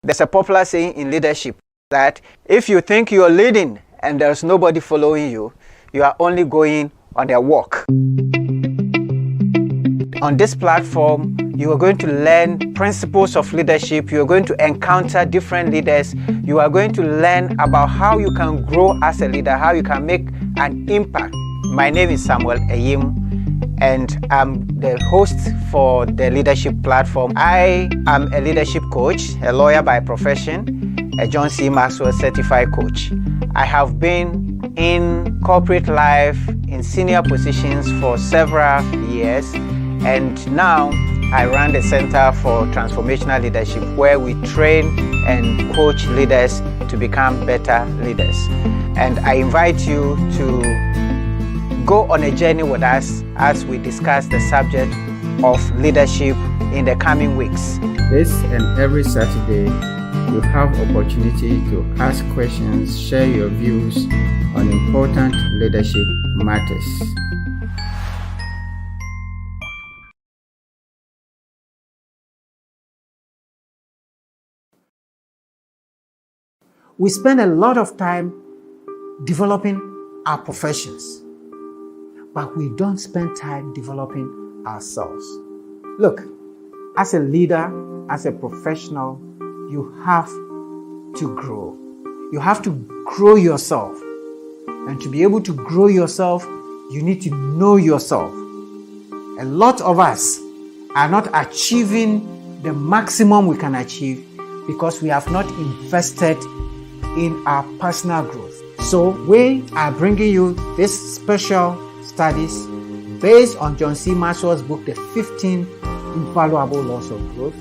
There's a popular saying in leadership that if you think you're leading and there's nobody following you, you are only going on a walk. On this platform, you are going to learn principles of leadership. You are going to encounter different leaders. You are going to learn about how you can grow as a leader, how you can make an impact. My name is Samuel Eyim, and I'm the host for the leadership platform. I am a leadership coach, a lawyer by profession, a John C. Maxwell certified coach. I have been in corporate life in senior positions for several years, and now I run the Center for Transformational Leadership, where we train and coach leaders to become better leaders. And I invite you to go on a journey with us as we discuss the subject of leadership in the coming weeks. This and every Saturday, you have opportunity to ask questions, share your views on important leadership matters. We spend a lot of time developing our professions, but we don't spend time developing ourselves. Look, as a leader, as a professional, you have to grow. You have to grow yourself. And to be able to grow yourself, you need to know yourself. A lot of us are not achieving the maximum we can achieve because we have not invested in our personal growth. So we are bringing you this special studies based on John C. Maxwell's book, The 15 Invaluable Laws of Growth.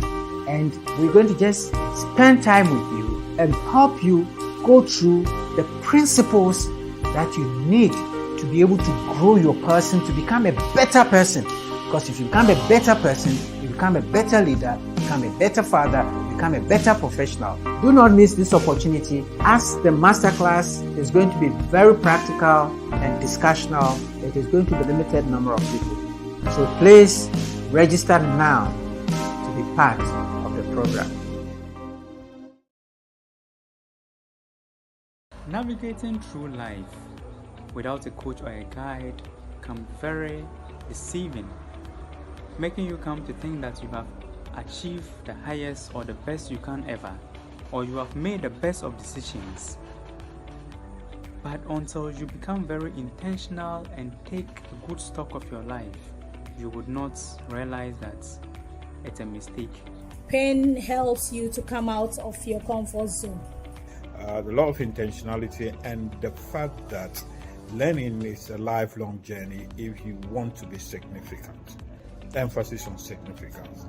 And we're going to just spend time with you and help you go through the principles that you need to be able to grow your person, to become a better person. Because if you become a better person, you become a better leader, you become a better father, you become a better professional. Do not miss this opportunity, as the masterclass is going to be very practical and discussional. It is going to be a limited number of people. So please register now to be part of the program. Navigating through life without a coach or a guide can be very deceiving, making you come to think that you have achieved the highest or the best you can ever, or you have made the best of decisions. But until you become very intentional and take a good stock of your life, you would not realize that it's a mistake. Pain helps you to come out of your comfort zone. The law of intentionality and the fact that learning is a lifelong journey if you want to be significant. Emphasis on significance.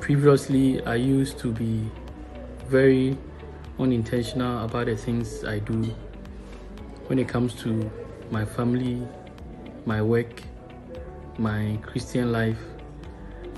Previously, I used to be very unintentional about the things I do when it comes to my family, my work, my Christian life,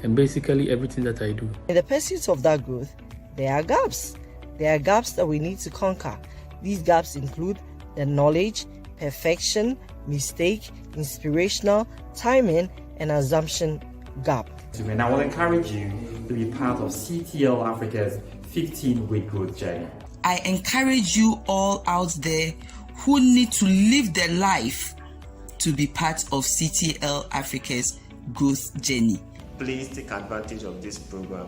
and basically everything that I do. In the pursuit of that growth, there are gaps. There are gaps that we need to conquer. These gaps include the knowledge, perfection, mistake, inspirational, timing, and assumption gap. And I will encourage you to be part of CTL Africa's 15-week growth journey. I encourage you all out there who need to live their life to be part of CTL Africa's growth journey. Please take advantage of this program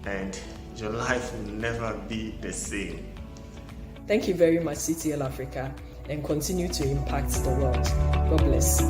and your life will never be the same. Thank you very much, CTL Africa, and continue to impact the world. God bless.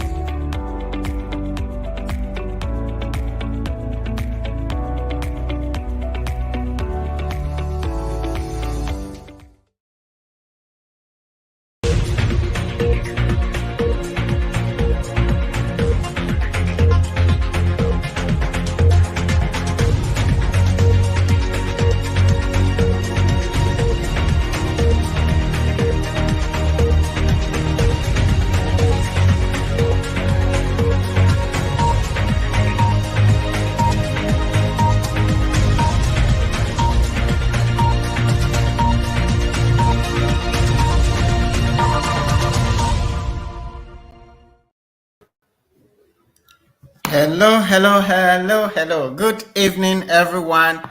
Hello. Good evening, everyone.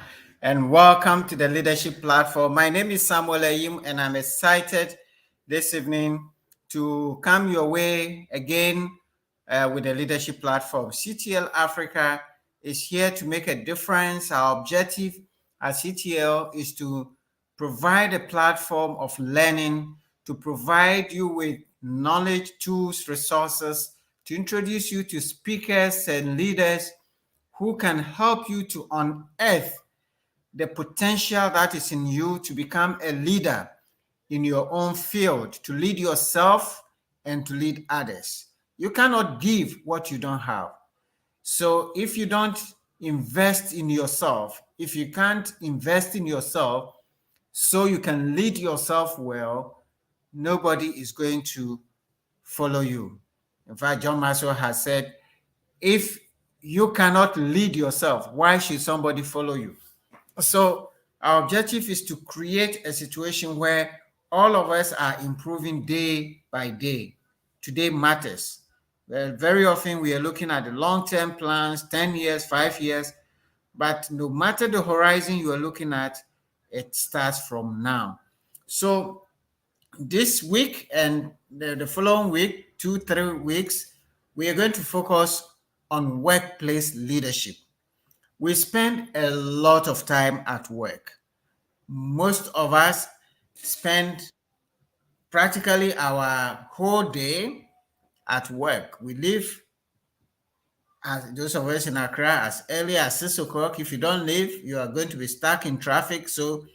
and welcome to the Leadership Platform. My name is Samuel Ayim, and I'm excited this evening to come your way again with the Leadership Platform. CTL Africa is here to make a difference. Our objective at CTL is to provide a platform of learning, to provide you with knowledge, tools, resources, to introduce you to speakers and leaders who can help you to unearth the potential that is in you to become a leader in your own field, to lead yourself and to lead others. You cannot give what you don't have. So if you don't invest in yourself, if you can't invest in yourself so you can lead yourself well, nobody is going to follow you. In fact, John Maxwell has said, if you cannot lead yourself, why should somebody follow you? So our objective is to create a situation where all of us are improving day by day. Today matters. Well, very often we are looking at the long-term plans, 10 years, 5 years, but no matter the horizon you are looking at, it starts from now. So this week and the following week, 2-3 weeks, we are going to focus on workplace leadership. We spend a lot of time at work. Most of us spend practically our whole day at work. We leave, as those of us in Accra, as early as 6 o'clock. If you don't leave, you are going to be stuck in traffic. So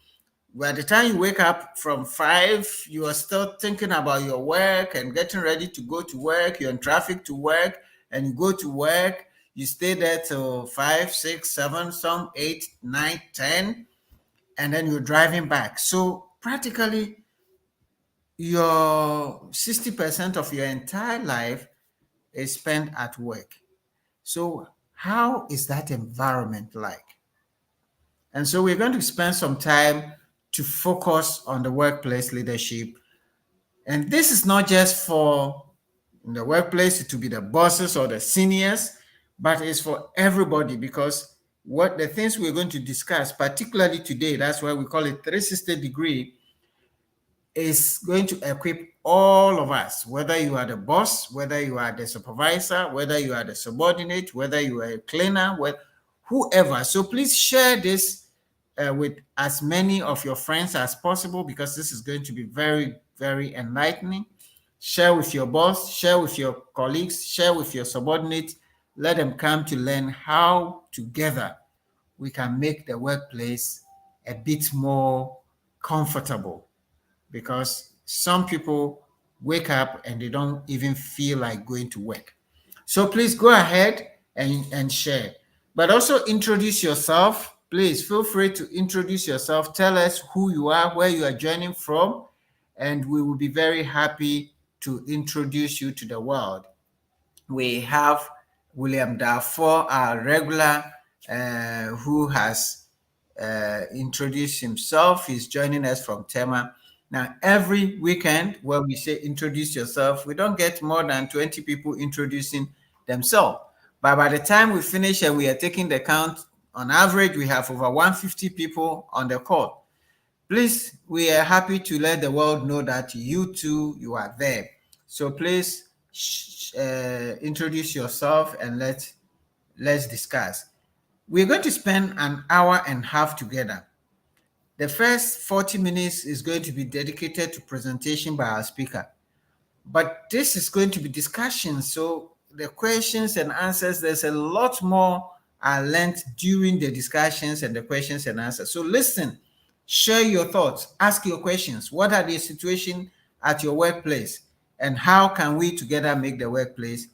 by the time you wake up from 5, you are still thinking about your work and getting ready to go to work. You're in traffic to work, and you go to work. You stay there till 5, 6, 7, some 8, 9, 10, and then you're driving back. So practically, your 60% of your entire life is spent at work. So how is that environment like? And so we're going to spend some time to focus on the workplace leadership. And this is not just for in the workplace to be the bosses or the seniors, but it's for everybody, because what the things we're going to discuss, particularly today, that's why we call it 360 degree, is going to equip all of us, whether you are the boss, whether you are the supervisor, whether you are the subordinate, whether you are a cleaner, whoever. So please share this with as many of your friends as possible, because this is going to be very, very enlightening. Share with your boss, share with your colleagues, share with your subordinates. Let them come to learn how together we can make the workplace a bit more comfortable, because some people wake up and they don't even feel like going to work. So please go ahead and share, but also introduce yourself. Please feel free to introduce yourself. Tell us who you are, where you are joining from, and we will be very happy to introduce you to the world. We have William Darfur, our regular, who has introduced himself. He's joining us from Tema. Now, every weekend when we say introduce yourself, we don't get more than 20 people introducing themselves. But by the time we finish and we are taking the count, on average, we have over 150 people on the call. Please, we are happy to let the world know that you too, you are there. So please introduce yourself and let's discuss. We're going to spend an hour and a half together. The first 40 minutes is going to be dedicated to presentation by our speaker. But this is going to be discussion. So the questions and answers, there's a lot more I learned during the discussions and the questions and answers. So listen, share your thoughts, ask your questions. What are the situations at your workplace? And how can we together make the workplace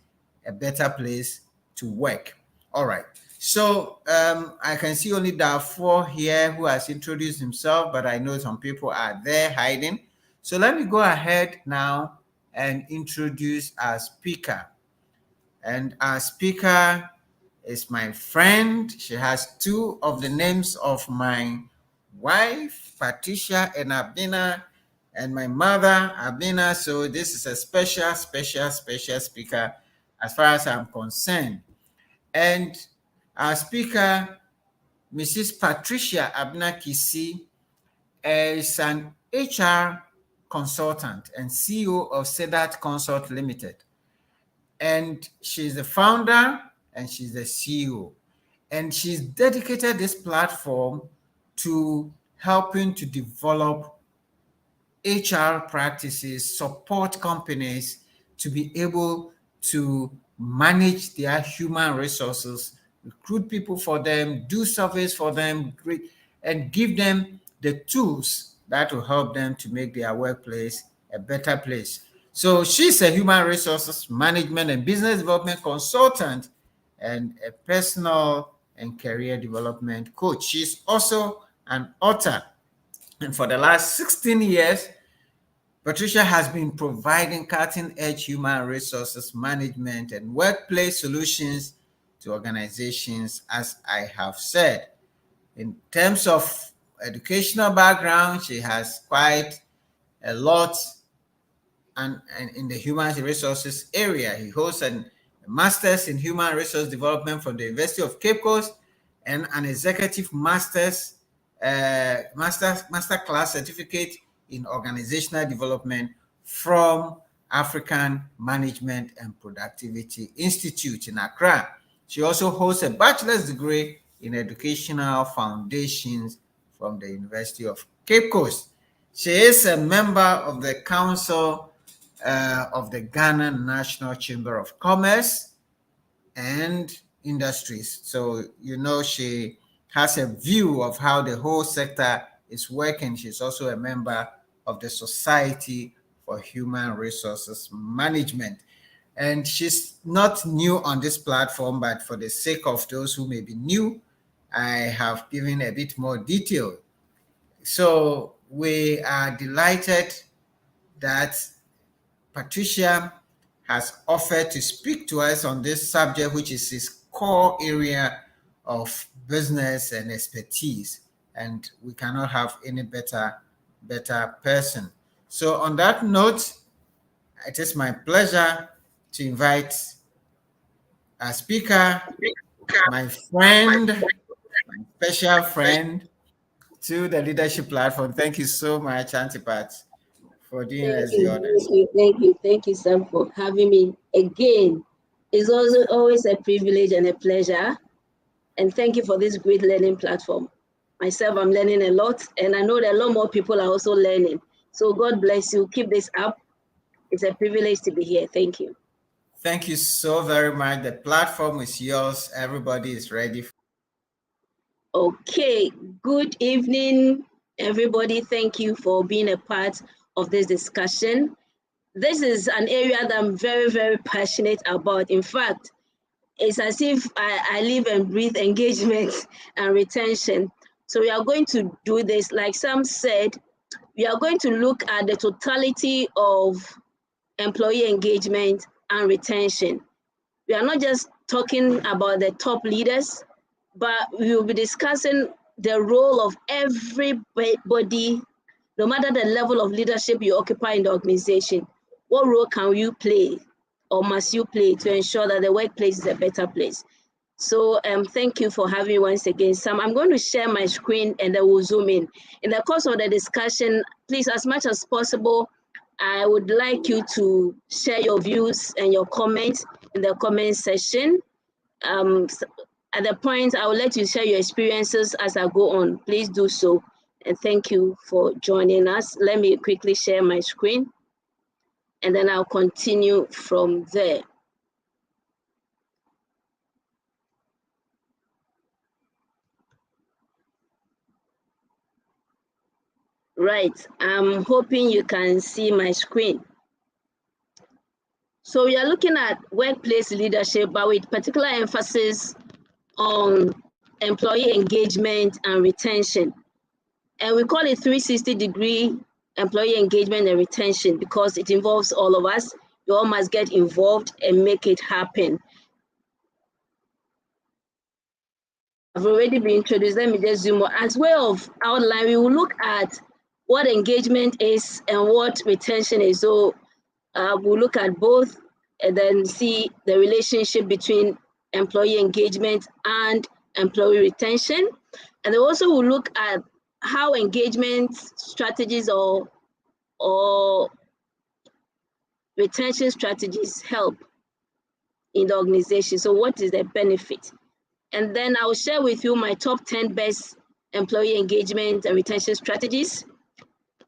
a better place to work? All right. So I can see only Darfur here who has introduced himself, but I know some people are there hiding. So let me go ahead now and introduce our speaker. And our speaker is my friend. She has 2 of the names of my wife, Patricia and Abina, and my mother, Abina. So this is a special speaker as far as I'm concerned. And our speaker Mrs. Patricia Abna-Kisi is an HR consultant and CEO of Sedat Consult Limited. And she's the founder and she's the CEO. And she's dedicated this platform to helping to develop HR practices, support companies to be able to manage their human resources, recruit people for them, do surveys for them, and give them the tools that will help them to make their workplace a better place. So she's a human resources management and business development consultant and a personal and career development coach. She's also an author. And for the last 16 years, Patricia has been providing cutting-edge human resources management and workplace solutions to organizations, as I have said. In terms of educational background, she has quite a lot and in the human resources area. He holds a master's in human resource development from the University of Cape Coast and an executive master class certificate in organizational development from African Management and Productivity Institute in Accra. She also holds a bachelor's degree in educational foundations from the University of Cape Coast. She is a member of the Council of the Ghana National Chamber of Commerce and Industries. So, you know, she has a view of how the whole sector is working. She's also a member of the Society for Human Resources Management. And she's not new on this platform, but for the sake of those who may be new, I have given a bit more detail. So we are delighted that Patricia has offered to speak to us on this subject, which is his core area of business and expertise. And we cannot have any better person. So on that note, it is my pleasure to invite our speaker, my friend, my special friend, to the leadership platform. Thank you so much, Auntie Pat, for doing us the honors. Thank you, Sam, for having me again. It's also always a privilege and a pleasure. And thank you for this great learning platform. Myself, I'm learning a lot, and I know that a lot more people are also learning. So God bless you. Keep this up. It's a privilege to be here. Thank you. Thank you so very much. The platform is yours. Everybody is ready. Okay. Good evening, everybody. Thank you for being a part of this discussion. This is an area that I'm very, very passionate about. In fact, it's as if I live and breathe engagement and retention. So we are going to do this, like Sam said, we are going to look at the totality of employee engagement and retention. We are not just talking about the top leaders, but we will be discussing the role of everybody, no matter the level of leadership you occupy in the organization. What role can you play or must you play to ensure that the workplace is a better place? So thank you for having me once again, Sam. I'm going to share my screen and then we'll zoom in. In the course of the discussion, please, as much as possible, I would like you to share your views and your comments in the comment section. At the point, I will let you share your experiences as I go on. Please do so. And thank you for joining us. Let me quickly share my screen, and then I'll continue from there. Right, I'm hoping you can see my screen. So we are looking at workplace leadership, but with particular emphasis on employee engagement and retention. And we call it 360-degree employee engagement and retention because it involves all of us. You all must get involved and make it happen. I've already been introduced. Let me just zoom on. As way of outline, we will look at what engagement is and what retention is. So we'll look at both and then see the relationship between employee engagement and employee retention. And they also will look at how engagement strategies or retention strategies help in the organization. So what is the benefit? And then I'll share with you my top 10 best employee engagement and retention strategies.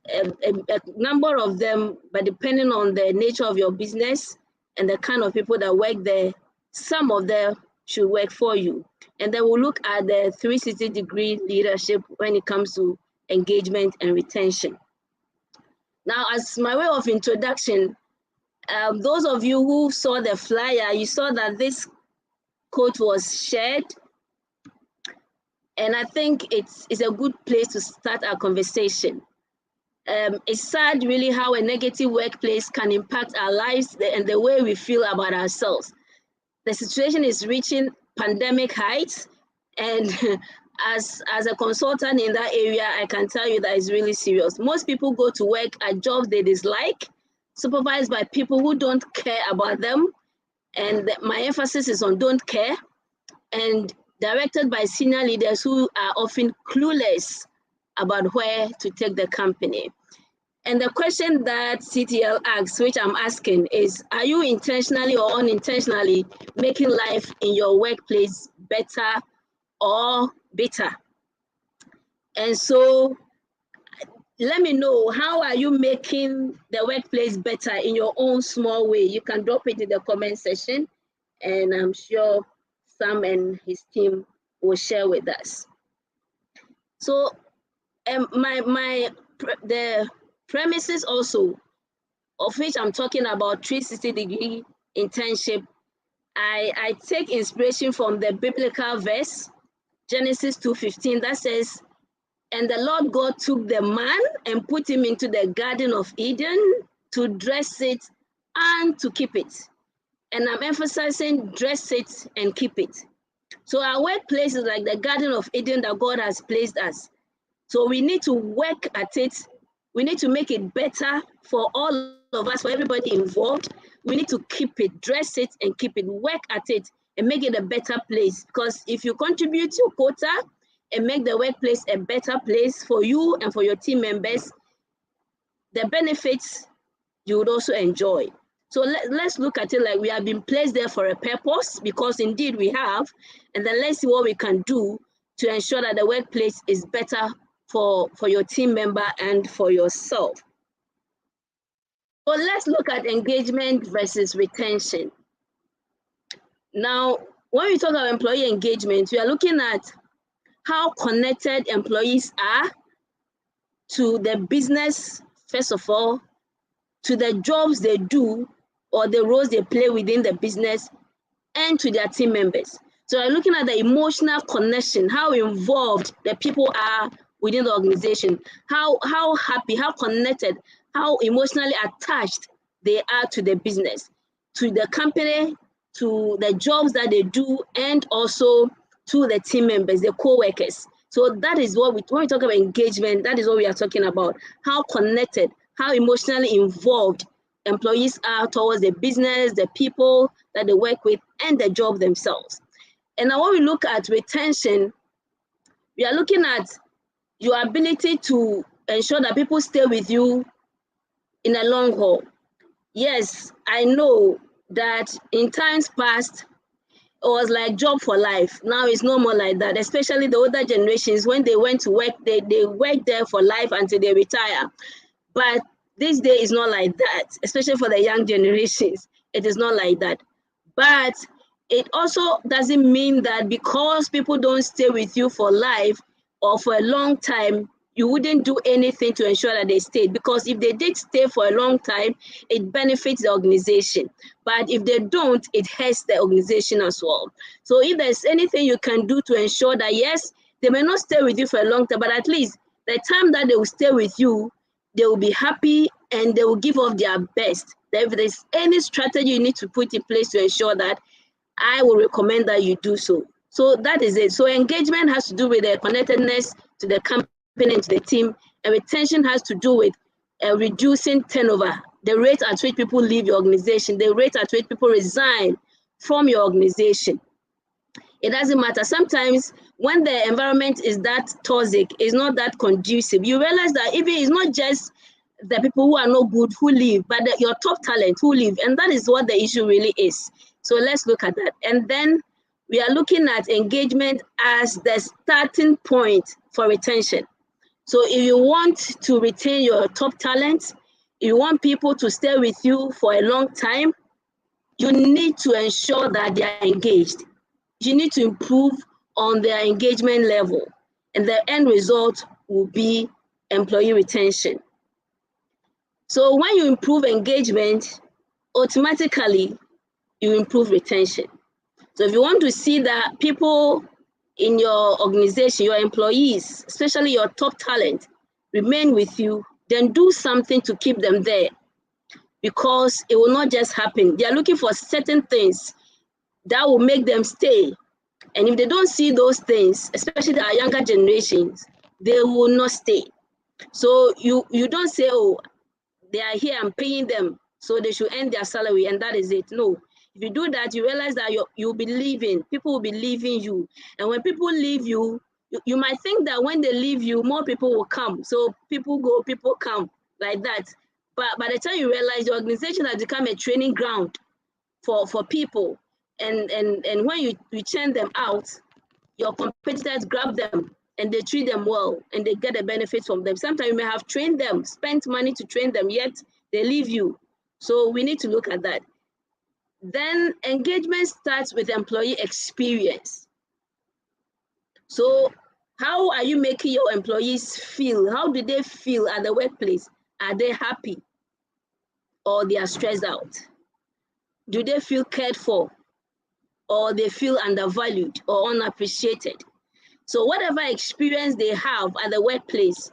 A number of them, but depending on the nature of your business and the kind of people that work there, some of them should work for you. And then we'll look at the 360-degree leadership when it comes to engagement and retention. Now, as my way of introduction, those of you who saw the flyer, you saw that this quote was shared. And I think it's a good place to start our conversation. It's sad really how a negative workplace can impact our lives and the way we feel about ourselves. The situation is reaching pandemic heights, and as a consultant in that area, I can tell you that it's really serious. Most people go to work at jobs they dislike, supervised by people who don't care about them, and my emphasis is on don't care, and directed by senior leaders who are often clueless about where to take the company. And the question that CTL asks, which I'm asking, is, are you intentionally or unintentionally making life in your workplace better or bitter? And so let me know, how are you making the workplace better in your own small way? You can drop it in the comment section, and I'm sure Sam and his team will share with us. So the premises also, of which I'm talking about 360-degree internship, I take inspiration from the biblical verse, Genesis 2:15, that says, and the Lord God took the man and put him into the Garden of Eden to dress it and to keep it. And I'm emphasizing dress it and keep it. So our workplace is like the Garden of Eden that God has placed us. So we need to work at it. We need to make it better for all of us, for everybody involved. We need to keep it, dress it and keep it, work at it and make it a better place. Because if you contribute your quota and make the workplace a better place for you and for your team members, the benefits you would also enjoy. So let's look at it like we have been placed there for a purpose, because indeed we have, and then let's see what we can do to ensure that the workplace is better for your team member and for yourself. So let's look at engagement versus retention. Now, when we talk about employee engagement, we are looking at how connected employees are to the business, first of all, to the jobs they do or the roles they play within the business, and to their team members. So we're looking at the emotional connection, how involved the people are within the organization, how happy, how connected, how emotionally attached they are to the business, to the company, to the jobs that they do, and also to the team members, the co-workers. So that is what when we talk about engagement, that is what we are talking about. How connected, how emotionally involved employees are towards the business, the people that they work with, and the job themselves. And now when we look at retention, we are looking at your ability to ensure that people stay with you in a long haul. Yes, I know that in times past, it was like job for life. Now it's no more like that, especially the older generations. When they went to work, they work there for life until they retire. But this day is not like that, especially for the young generations. It is not like that. But it also doesn't mean that because people don't stay with you for life or for a long time, you wouldn't do anything to ensure that they stayed. Because if they did stay for a long time, it benefits the organization. But if they don't, it hurts the organization as well. So if there's anything you can do to ensure that, yes, they may not stay with you for a long time, but at least the time that they will stay with you, they will be happy and they will give off their best. If there's any strategy you need to put in place to ensure that, I will recommend that you do so. So that is it. So engagement has to do with the connectedness to the company and to the team, and retention has to do with reducing turnover, the rate at which people leave your organization, the rate at which people resign from your organization. It doesn't matter. Sometimes when the environment is that toxic, is not that conducive, you realize that even it's not just the people who are no good who leave, but your top talent who leave. And that is what the issue really is. So let's look at that. And then we are looking at engagement as the starting point for retention. So if you want to retain your top talent, if you want people to stay with you for a long time, you need to ensure that they are engaged. You need to improve on their engagement level, and the end result will be employee retention. So when you improve engagement, automatically you improve retention. So if you want to see that people in your organization, your employees, especially your top talent, remain with you, then do something to keep them there, because it will not just happen. They are looking for certain things that will make them stay. And if they don't see those things, especially our younger generations, they will not stay. So you don't say, oh, they are here, I'm paying them, so they should earn their salary and that is it. No. If you do that, you realize that you'll be leaving. People will be leaving you. And when people leave you, you might think that when they leave you, more people will come. So people go, people come, like that. But by the time you realize your organization has become a training ground for people, and when you churn them out, your competitors grab them and they treat them well and they get the benefits from them. Sometimes you may have trained them, spent money to train them, yet they leave you. So we need to look at that. Then engagement starts with employee experience. So how are you making your employees feel? How do they feel at the workplace? Are they happy or they are stressed out? Do they feel cared for or they feel undervalued or unappreciated? So whatever experience they have at the workplace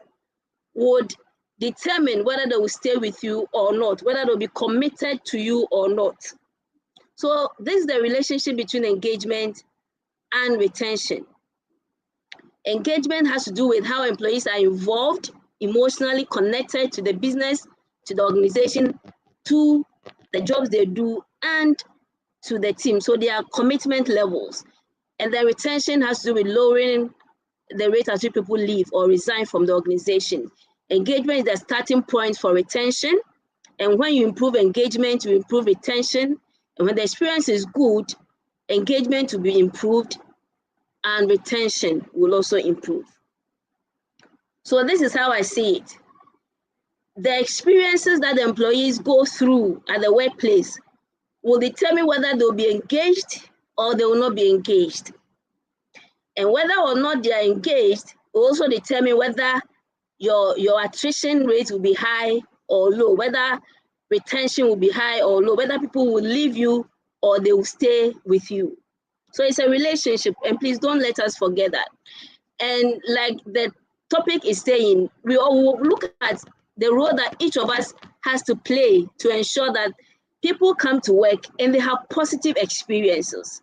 would determine whether they will stay with you or not, whether they'll be committed to you or not. So this is the relationship between engagement and retention. Engagement has to do with how employees are involved, emotionally connected to the business, to the organization, to the jobs they do, and to the team. So their commitment levels. And the retention has to do with lowering the rate at which people leave or resign from the organization. Engagement is the starting point for retention. And when you improve engagement, you improve retention. And when the experience is good, engagement will be improved and retention will also improve. So this is how I see it. The experiences that the employees go through at the workplace will determine whether they'll be engaged or they will not be engaged. And whether or not they are engaged will also determine whether your attrition rate will be high or low, whether retention will be high or low, whether people will leave you or they will stay with you. So it's a relationship, and please don't let us forget that. And like the topic is saying, we all will look at the role that each of us has to play to ensure that people come to work and they have positive experiences.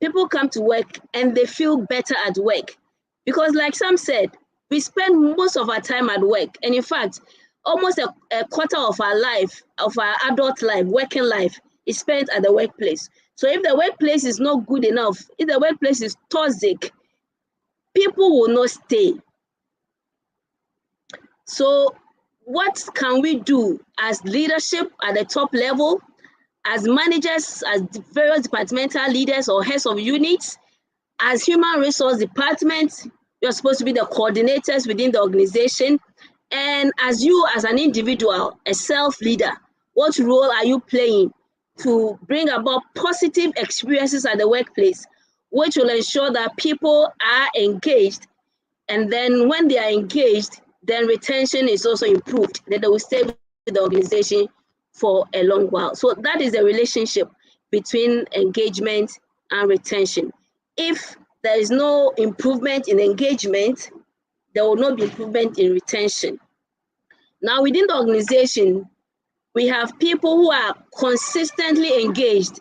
People come to work and they feel better at work. Because like Sam said, we spend most of our time at work. And in fact, almost a quarter of our life, of our adult life, working life, is spent at the workplace. So if the workplace is not good enough, if the workplace is toxic, people will not stay. So what can we do as leadership at the top level, as managers, as various departmental leaders or heads of units, as human resource departments? You're supposed to be the coordinators within the organization. And as you, as an individual, a self-leader, what role are you playing to bring about positive experiences at the workplace, which will ensure that people are engaged? And then when they are engaged, then retention is also improved, that they will stay with the organization for a long while. So that is the relationship between engagement and retention. If there is no improvement in engagement, there will not be improvement in retention. Now, within the organization, we have people who are consistently engaged.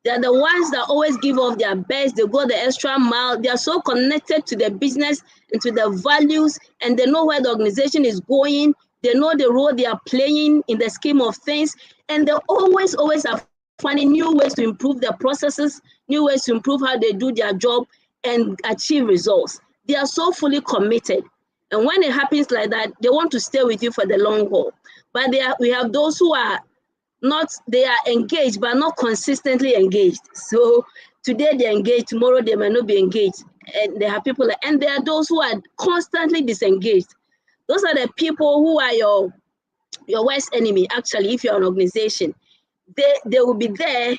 They're the ones that always give off their best. They go the extra mile. They are so connected to the business and to the values, and they know where the organization is going. They know the role they are playing in the scheme of things, and they always are finding new ways to improve their processes, new ways to improve how they do their job, and achieve results. They are so fully committed. And when it happens like that, they want to stay with you for the long haul. But we have those who are they are engaged, but not consistently engaged. So today they're engaged, tomorrow they might not be engaged. And there are people, and there are those who are constantly disengaged. Those are the people who are your worst enemy, actually, if you're an organization. They will be there.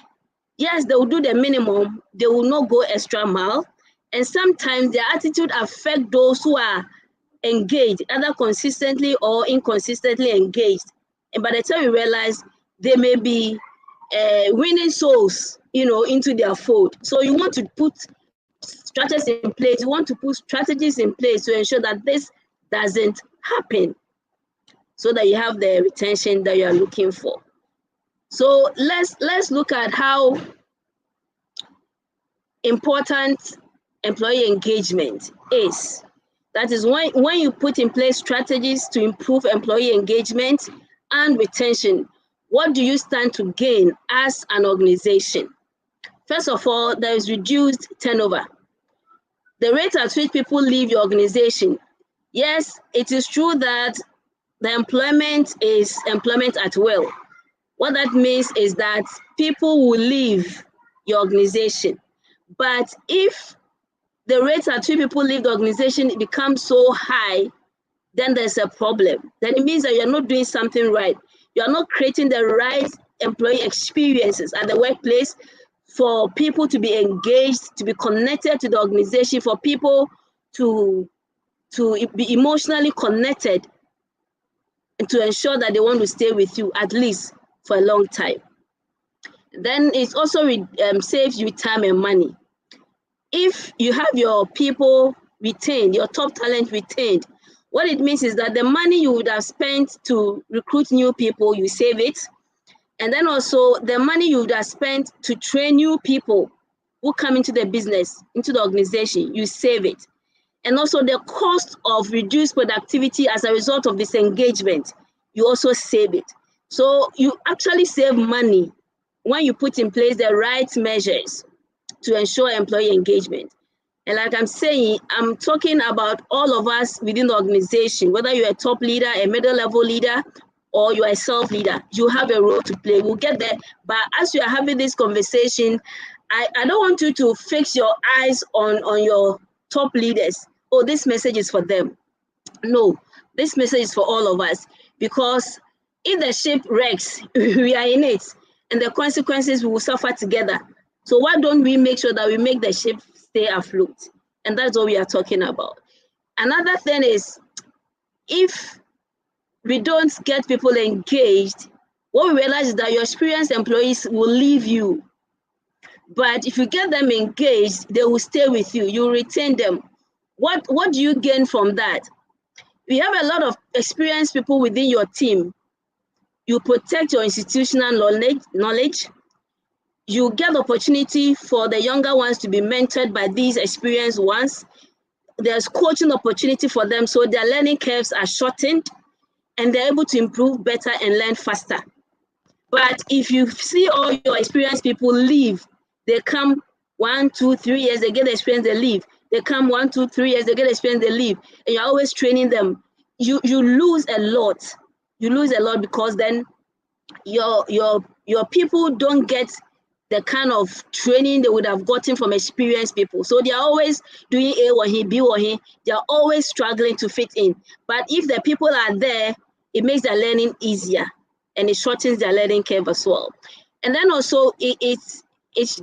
Yes, they will do the minimum. They will not go extra mile. And sometimes their attitude affects those who are engaged, either consistently or inconsistently engaged. And by the time you realize, they may be winning souls, into their fold. So you want to put strategies in place. You want to put strategies in place to ensure that this doesn't happen, so that you have the retention that you are looking for. So let's look at how important employee engagement is. That is when you put in place strategies to improve employee engagement and retention, what do you stand to gain as an organization? First of all, there is reduced turnover. The rate at which people leave your organization. Yes, it is true that the employment is employment at will. What that means is that people will leave your organization. But if the rate at which people leave the organization becomes so high, then there's a problem. Then it means that you're not doing something right. You're not creating the right employee experiences at the workplace for people to be engaged, to be connected to the organization, for people to be emotionally connected, and to ensure that they want to stay with you at least for a long time. Then it also saves you time and money. If you have your people retained, your top talent retained, what it means is that the money you would have spent to recruit new people, you save it. And then also the money you would have spent to train new people who come into the business, into the organization, you save it. And also the cost of reduced productivity as a result of this engagement, you also save it. So you actually save money when you put in place the right measures to ensure employee engagement. And like I'm saying, I'm talking about all of us within the organization, whether you're a top leader, a middle level leader, or you're a self-leader, you have a role to play. We'll get there. But as you are having this conversation, I don't want you to fix your eyes on your top leaders. Oh, this message is for them. No, this message is for all of us. Because if the ship wrecks, we are in it. And the consequences we will suffer together. So why don't we make sure that we make the ship stay afloat? And that's what we are talking about. Another thing is, if we don't get people engaged, what we realize is that your experienced employees will leave you. But if you get them engaged, they will stay with you. You retain them. What do you gain from that? We have a lot of experienced people within your team. You protect your institutional knowledge. You get the opportunity for the younger ones to be mentored by these experienced ones. There's coaching opportunity for them, so their learning curves are shortened and they're able to improve better and learn faster. But if you see all your experienced people leave, they come 1, 2, 3 years, they get the experience, they leave. They come 1, 2, 3 years, they get experience, they leave. And you're always training them. You lose a lot. You lose a lot because then your people don't get the kind of training they would have gotten from experienced people. So they're always doing A or B or he. They're always struggling to fit in. But if the people are there, it makes their learning easier and it shortens their learning curve as well. And then also it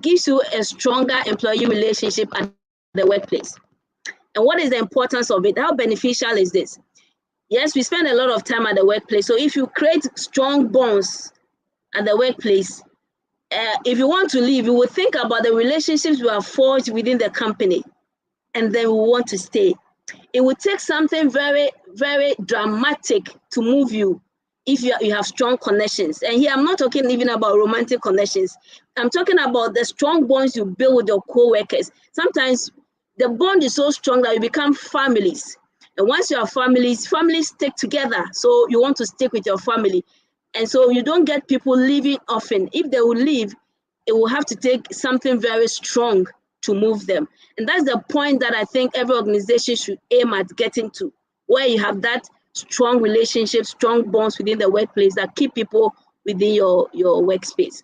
gives you a stronger employee relationship at the workplace. And what is the importance of it? How beneficial is this? Yes, we spend a lot of time at the workplace. So if you create strong bonds at the workplace, if you want to leave, you will think about the relationships you have forged within the company, and then we want to stay. It would take something very, very dramatic to move you if you have strong connections. And here I'm not talking even about romantic connections. I'm talking about the strong bonds you build with your co-workers. Sometimes the bond is so strong that you become families. And once you are families stick together. So you want to stick with your family. And so you don't get people leaving often. If they will leave, it will have to take something very strong to move them. And that's the point that I think every organization should aim at getting to, where you have that strong relationship, strong bonds within the workplace that keep people within your workspace.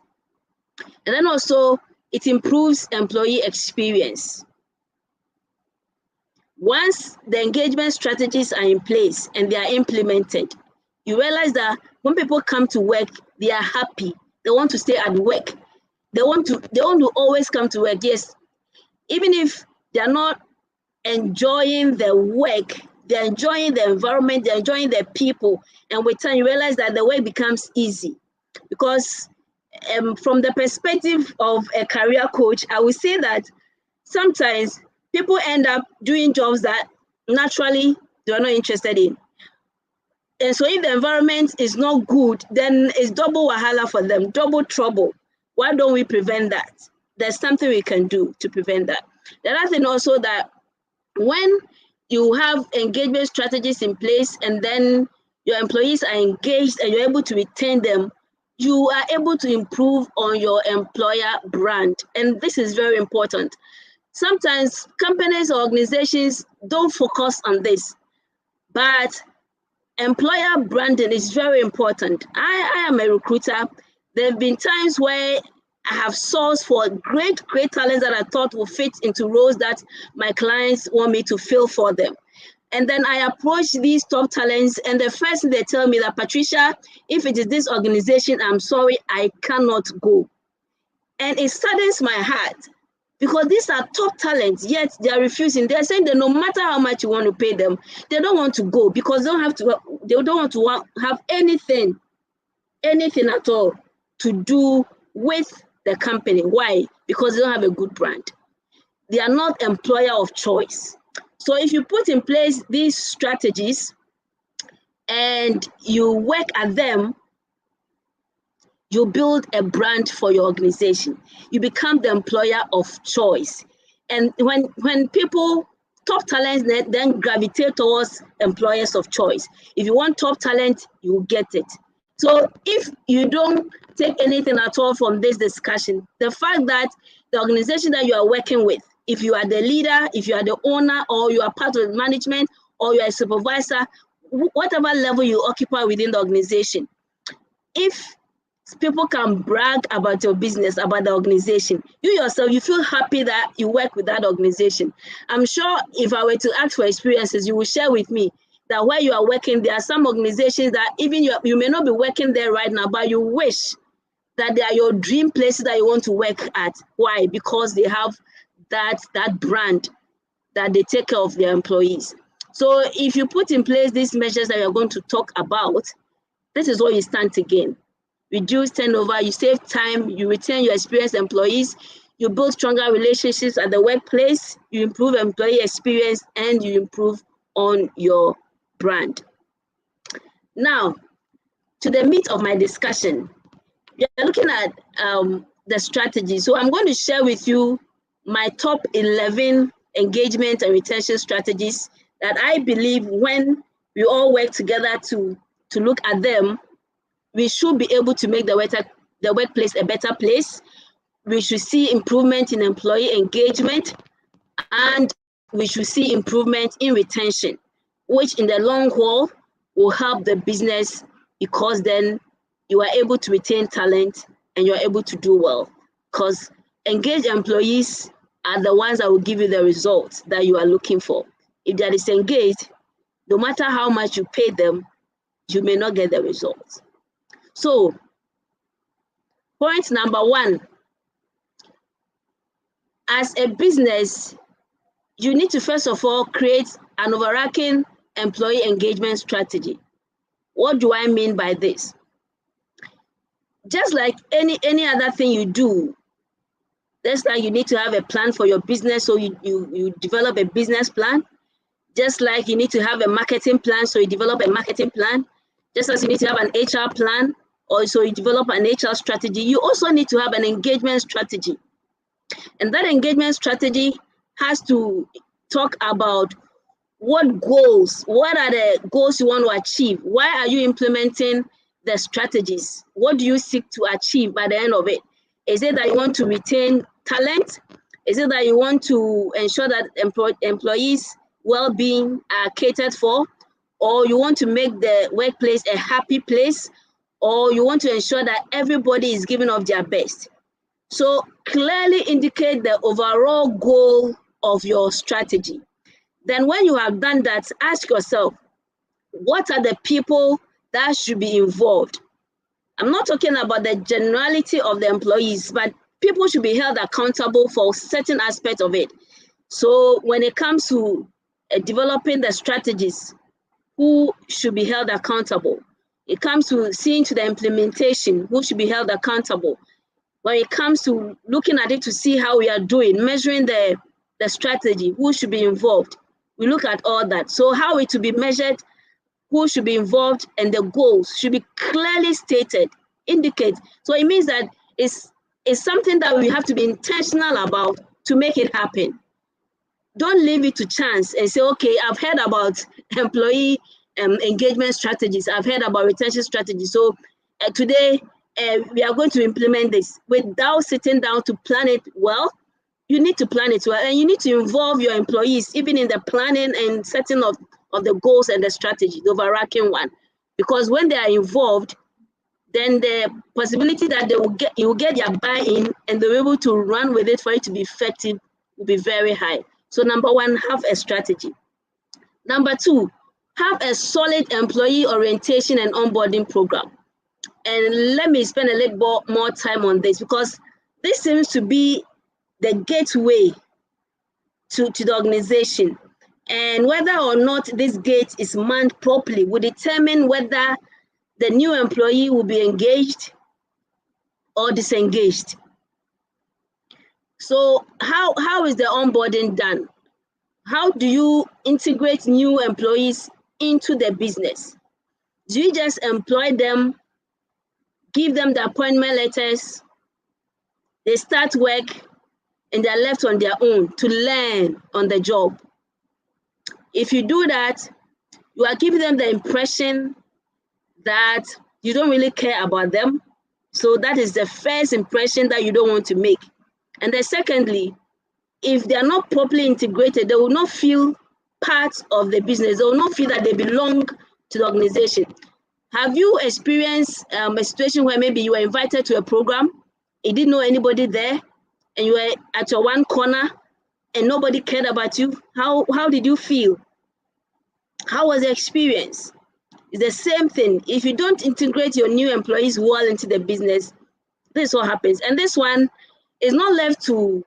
And then also, it improves employee experience. Once the engagement strategies are in place and they are implemented, you realize that when people come to work, they are happy. They want to stay at work. They want to always come to work. Yes, even if they're not enjoying the work, they're enjoying the environment, they're enjoying the people. And with time, you realize that the work becomes easy. Because from the perspective of a career coach, I would say that sometimes people end up doing jobs that naturally they're not interested in. And so if the environment is not good, then it's double wahala for them, double trouble. Why don't we prevent that? There's something we can do to prevent that. The other thing also, that when you have engagement strategies in place and then your employees are engaged and you're able to retain them, you are able to improve on your employer brand. And this is very important. Sometimes companies or organizations don't focus on this, but employer branding is very important. I am a recruiter. There have been times where I have sourced for great talents that I thought will fit into roles that my clients want me to fill for them. And then I approach these top talents, and the first thing they tell me that, Patricia, if it is this organization, I'm sorry, I cannot go. And it saddens my heart, because these are top talents, yet they are refusing. They're saying that no matter how much you want to pay them, they don't want to go because they don't want to have anything at all to do with the company. Why? Because they don't have a good brand. They are not employer of choice. So if you put in place these strategies and you work at them, you build a brand for your organization. You become the employer of choice. And when people, top talents then gravitate towards employers of choice. If you want top talent, you will get it. So if you don't take anything at all from this discussion, the fact that the organization that you are working with, if you are the leader, if you are the owner, or you are part of management, or you are a supervisor, whatever level you occupy within the organization, if people can brag about your business, about the organization, you yourself, you feel happy that you work with that organization. I'm sure if I were to ask for experiences, you will share with me that where you are working, there are some organizations that even you may not be working there right now, but you wish that they are your dream places that you want to work at. Why? Because they have that brand, that they take care of their employees. So if you put in place these measures that we are going to talk about, this is what you stand to gain. Reduce turnover, you save time, you retain your experienced employees, you build stronger relationships at the workplace, you improve employee experience, and you improve on your brand. Now, to the meat of my discussion, we are looking at the strategy. So I'm going to share with you my top 11 engagement and retention strategies that I believe when we all work together to look at them, we should be able to make the workplace a better place. We should see improvement in employee engagement, and we should see improvement in retention, which in the long haul will help the business, because then you are able to retain talent and you're able to do well, because engaged employees are the ones that will give you the results that you are looking for. If they are disengaged, no matter how much you pay them, you may not get the results. So, point number one, as a business, you need to first of all create an overarching employee engagement strategy. What do I mean by this? Just like any other thing you do, just like you need to have a plan for your business, so you develop a business plan. Just like you need to have a marketing plan, so you develop a marketing plan. Just as you need to have an HR plan, or so you develop an HR strategy, you also need to have an engagement strategy. And that engagement strategy has to talk about what are the goals you want to achieve? Why are you implementing the strategies? What do you seek to achieve by the end of it? Is it that you want to retain talent? Is it that you want to ensure that employees' well-being are catered for, or you want to make the workplace a happy place, or you want to ensure that everybody is giving of their best? So clearly indicate the overall goal of your strategy. Then when you have done that, ask yourself, what are the people that should be involved? I'm not talking about the generality of the employees, but people should be held accountable for certain aspects of it. So when it comes to developing the strategies, who should be held accountable? It comes to seeing to the implementation, who should be held accountable? When it comes to looking at it to see how we are doing, measuring the strategy, who should be involved? We look at all that. So how it to be measured, who should be involved, and the goals should be clearly stated, indicate. So it means that it's something that we have to be intentional about to make it happen. Don't leave it to chance and say, okay, I've heard about employee engagement strategies. I've heard about retention strategies. So today we are going to implement this without sitting down to plan it well. You need to plan it well, and you need to involve your employees even in the planning and setting of the goals and the strategy, the overarching one. Because when they are involved, then the possibility that you will get their buy-in and they're able to run with it for it to be effective will be very high. So number one, have a strategy. Number two, have a solid employee orientation and onboarding program. And let me spend a little more time on this, because this seems to be the gateway to the organization. And whether or not this gate is manned properly will determine whether the new employee will be engaged or disengaged. So how is the onboarding done? How do you integrate new employees into the business? Do you just employ them, give them the appointment letters, they start work, and they're left on their own to learn on the job? If you do that, you are giving them the impression that you don't really care about them. So that is the first impression that you don't want to make. And then secondly, if they are not properly integrated, they will not feel part of the business. They will not feel that they belong to the organization. Have you experienced a situation where maybe you were invited to a program, you didn't know anybody there, and you were at your one corner and nobody cared about you? How did you feel? How was the experience? It's the same thing. If you don't integrate your new employees well into the business, this is what happens. And this one is not left to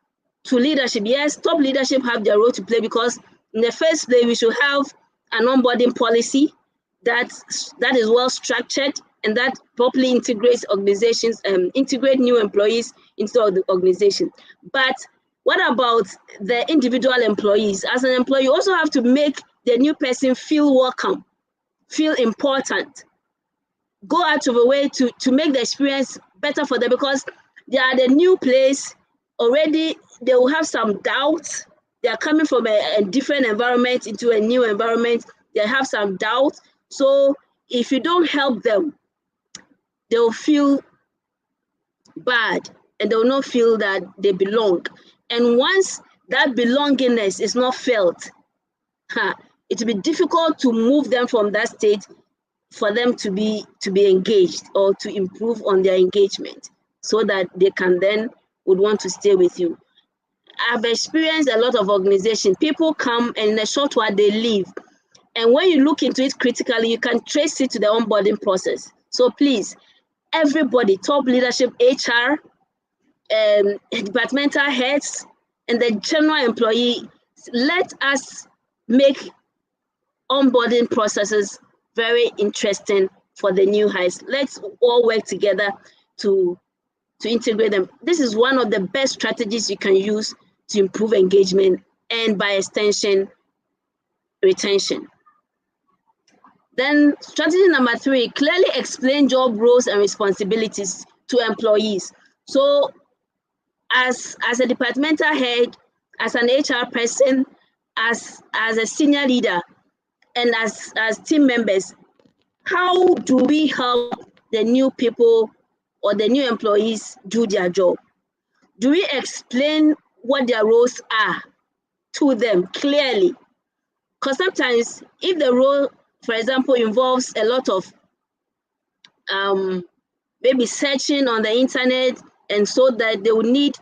leadership. Yes, top leadership have their role to play, because in the first place, we should have an onboarding policy that is well structured and that properly integrates organizations and integrate new employees into the organization. But what about the individual employees? As an employee, you also have to make the new person feel welcome, feel important. Go out of a way to make the experience better for them, because they are the new place already. They will have some doubts. They are coming from a different environment into a new environment. They have some doubt. So if you don't help them, they will feel bad and they will not feel that they belong. And once that belongingness is not felt, it will be difficult to move them from that state for them to be engaged or to improve on their engagement, so that they can then would want to stay with you. I've experienced a lot of organizations. People come and in a short while they leave. And when you look into it critically, you can trace it to the onboarding process. So please, everybody, top leadership, HR, departmental heads, and the general employee, let us make onboarding processes very interesting for the new hires. Let's all work together to integrate them. This is one of the best strategies you can use to improve engagement and, by extension, retention. Then strategy number 3, clearly explain job roles and responsibilities to employees. So as a departmental head, as an HR person, as a senior leader, and as team members, how do we help the new people or the new employees do their job? Do we explain what their roles are to them clearly. Because sometimes if the role, for example, involves a lot of maybe searching on the internet, and so that they will need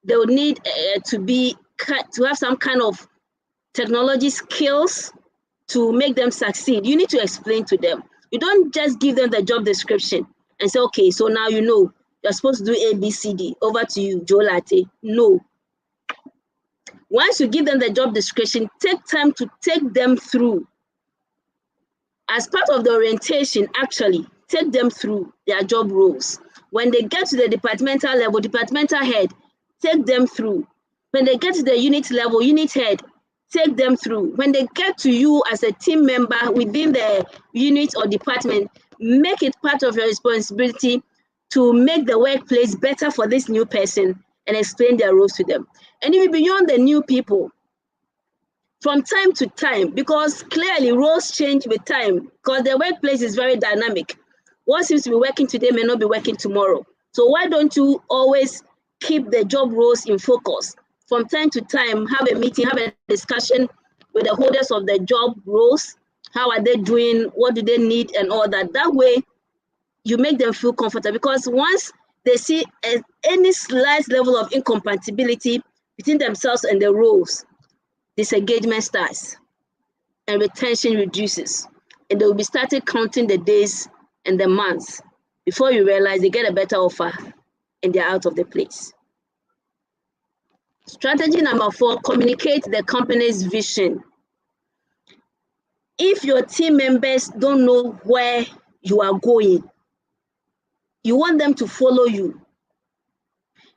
to have some kind of technology skills to make them succeed. You need to explain to them. You don't just give them the job description and say, okay, so now you know you're supposed to do A, B, C, D. Over to you, Joe Latte. No. Once you give them the job description, take time to take them through. As part of the orientation, actually, take them through their job roles. When they get to the departmental level, departmental head, take them through. When they get to the unit level, unit head, take them through. When they get to you as a team member within the unit or department, make it part of your responsibility to make the workplace better for this new person and explain their roles to them. And even beyond the new people, from time to time, because clearly roles change with time, because the workplace is very dynamic. What seems to be working today may not be working tomorrow. So why don't you always keep the job roles in focus? From time to time, have a meeting, have a discussion with the holders of the job roles. How are they doing? What do they need? And all that. That way, you make them feel comfortable, because once they see any slight level of incompatibility between themselves and the roles, disengagement starts and retention reduces. And they will be started counting the days and the months before you realize they get a better offer and they're out of the place. Strategy number 4, communicate the company's vision. If your team members don't know where you are going, you want them to follow you.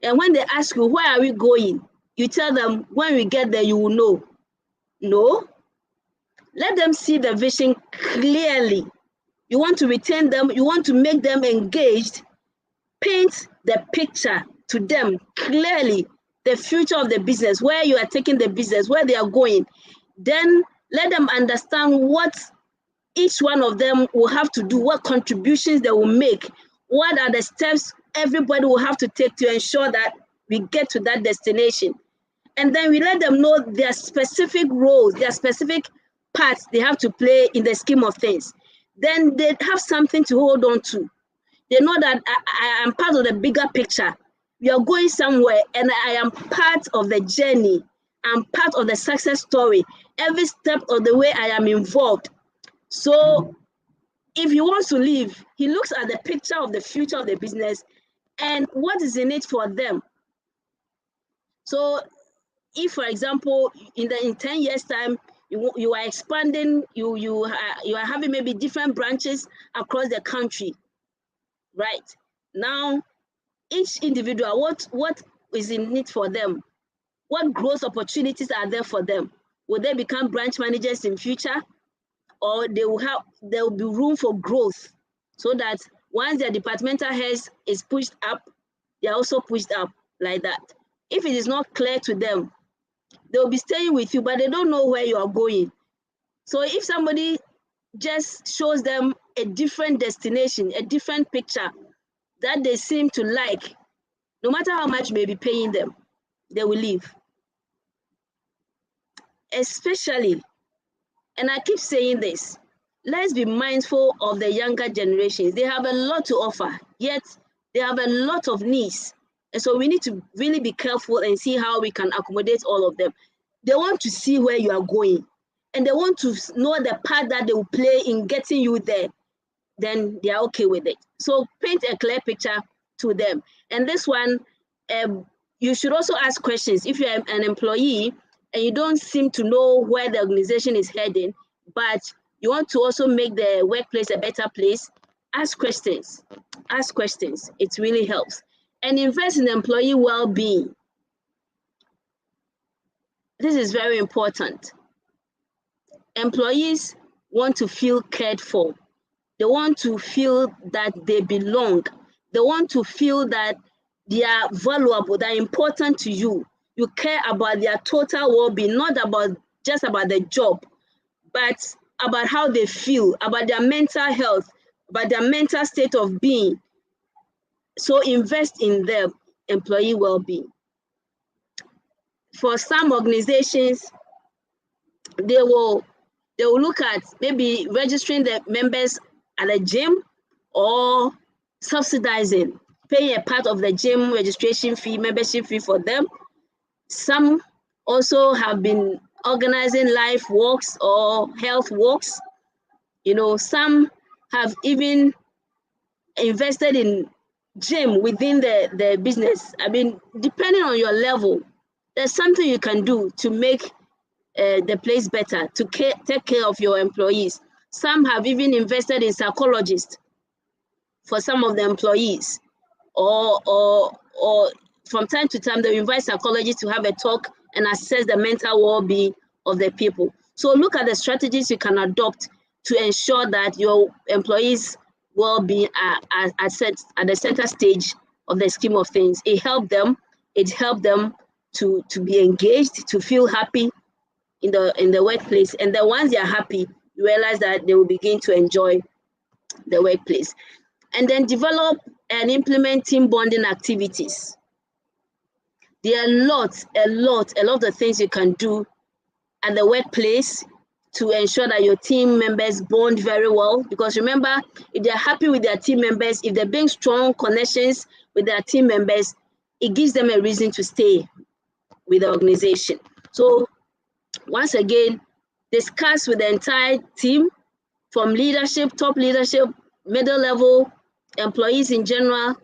And when they ask you, where are we going? You tell them, when we get there, you will know. No. Let them see the vision clearly. You want to retain them. You want to make them engaged. Paint the picture to them clearly, the future of the business, where you are taking the business, where they are going. Then let them understand what each one of them will have to do, what contributions they will make, what are the steps everybody will have to take to ensure that we get to that destination. And then we let them know their specific roles, their specific parts they have to play in the scheme of things. Then they have something to hold on to. They know that I am part of the bigger picture. We are going somewhere and I am part of the journey. I'm part of the success story. Every step of the way I am involved. So if he wants to leave, he looks at the picture of the future of the business and what is in it for them. So if, for example, in 10 years' time, you are expanding, you are having maybe different branches across the country, right? Now, each individual, what is in it for them? What growth opportunities are there for them? Will they become branch managers in future? Or there will be room for growth, so that once their departmental heads is pushed up, they are also pushed up like that. If it is not clear to them, they will be staying with you, but they don't know where you are going. So if somebody just shows them a different destination, a different picture that they seem to like, no matter how much you may be paying them, they will leave. Especially, and I keep saying this, let's be mindful of the younger generations. They have a lot to offer, yet they have a lot of needs. And so we need to really be careful and see how we can accommodate all of them. They want to see where you are going, and they want to know the part that they will play in getting you there. Then they are okay with it. So paint a clear picture to them. And this one, you should also ask questions. If you're an employee and you don't seem to know where the organization is heading, but you want to also make the workplace a better place, ask questions. Ask questions. It really helps. And invest in employee well-being. This is very important. Employees want to feel cared for. They want to feel that they belong. They want to feel that they are valuable, they're important to you. You care about their total well-being, not just about the job, but about how they feel, about their mental health, about their mental state of being. So invest in their employee well-being. for some organizations, they will look at maybe registering the members at a gym or subsidizing, paying a part of the gym registration fee, membership fee for them. Some also have been organizing life walks or health walks. You know, some have even invested in gym within the business. I mean, depending on your level, there's something you can do to make the place better, to take care of your employees. Some have even invested in psychologists for some of the employees, or from time to time they invite psychologists to have a talk and assess the mental well-being of the people. So look at the strategies you can adopt to ensure that your employees' well-being are at the center stage of the scheme of things. It helped them to be engaged, to feel happy in the workplace. And then once they are happy, you realize that they will begin to enjoy the workplace. And then develop and implement team bonding activities. There are a lot of things you can do at the workplace to ensure that your team members bond very well. Because remember, if they're happy with their team members, if they're building strong connections with their team members, it gives them a reason to stay with the organization. So once again, discuss with the entire team, from leadership, top leadership, middle level, employees in general.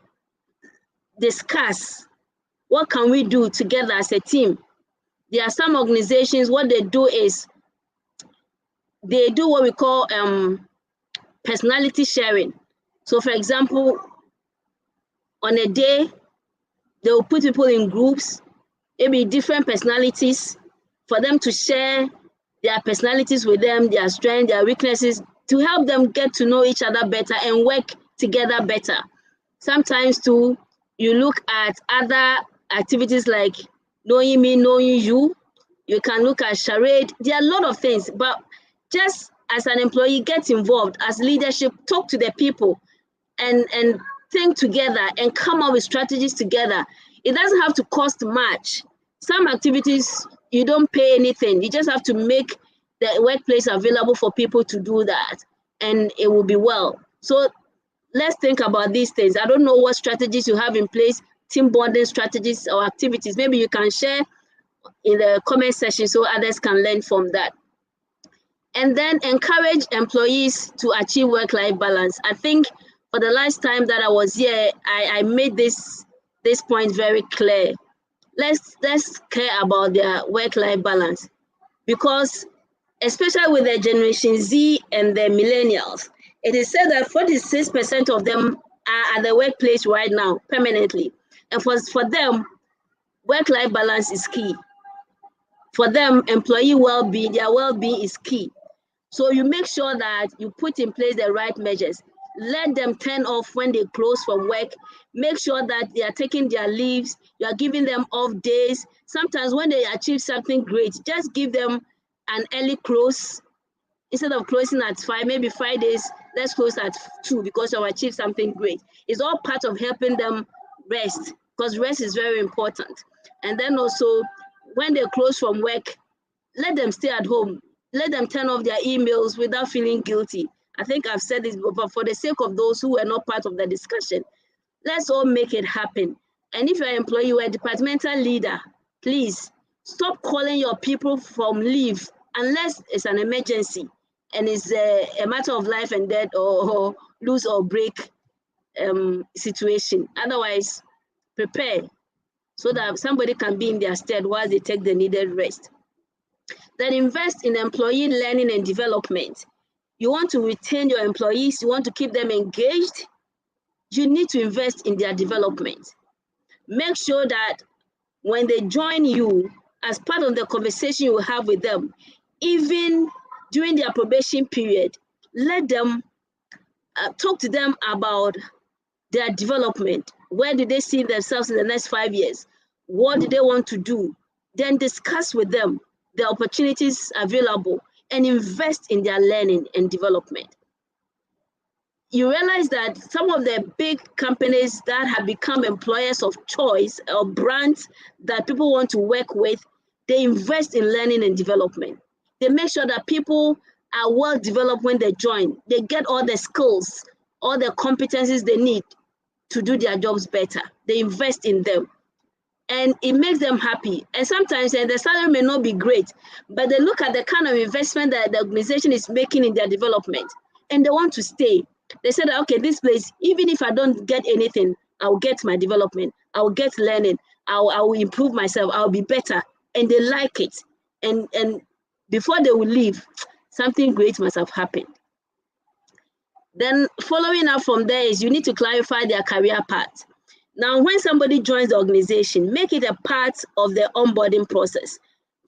Discuss what can we do together as a team. There are some organizations, what they do is they do what we call personality sharing. So for example, on a day, they will put people in groups, maybe different personalities, for them to share their personalities with them, their strengths, their weaknesses, to help them get to know each other better and work together better. Sometimes too, you look at other activities like knowing me, knowing you. You can look at charade. There are a lot of things, but just as an employee, get involved. As leadership, talk to the people and think together and come up with strategies together. It doesn't have to cost much. Some activities, you don't pay anything. You just have to make the workplace available for people to do that, and it will be well. So let's think about these things. I don't know what strategies you have in place, team bonding strategies or activities. Maybe you can share in the comment section so others can learn from that. And then encourage employees to achieve work-life balance. I think for the last time that I was here, I made this point very clear. Let's care about their work-life balance, because especially with the Generation Z and the millennials, it is said that 46% of them are at the workplace right now permanently. And for them, work-life balance is key. For them, employee well-being, their well-being is key. So you make sure that you put in place the right measures. Let them turn off when they close from work. Make sure that they are taking their leaves. You are giving them off days. Sometimes when they achieve something great, just give them an early close. Instead of closing at 5, maybe Fridays, let's close at 2 because you've achieved something great. It's all part of helping them rest, because rest is very important. And then also, when they close from work, let them stay at home. Let them turn off their emails without feeling guilty. I think I've said this before, but for the sake of those who were not part of the discussion, let's all make it happen. And if you're an employee, you're a departmental leader, please stop calling your people from leave unless it's an emergency and it's a matter of life and death or lose or break situation. Otherwise, prepare so that somebody can be in their stead while they take the needed rest. Then invest in employee learning and development. You want to retain your employees, you want to keep them engaged, you need to invest in their development. Make sure that when they join you, as part of the conversation you will have with them, even during their probation period, let them talk to them about their development. Where do they see themselves in the next 5 years? What do they want to do? Then discuss with them the opportunities available and invest in their learning and development. You realize that some of the big companies that have become employers of choice or brands that people want to work with, They invest in learning and development. They make sure that people are well developed when they join. They get all the skills, all the competencies they need to do their jobs better. They invest in them. And it makes them happy. And sometimes the salary may not be great, but they look at the kind of investment that the organization is making in their development, and they want to stay. They said, okay, this place, even if I don't get anything, I'll get my development, I'll get learning, I will improve myself, I'll be better. And they like it. And before they will leave, something great must have happened. Then following up from there is you need to clarify their career path. Now, when somebody joins the organization, make it a part of the onboarding process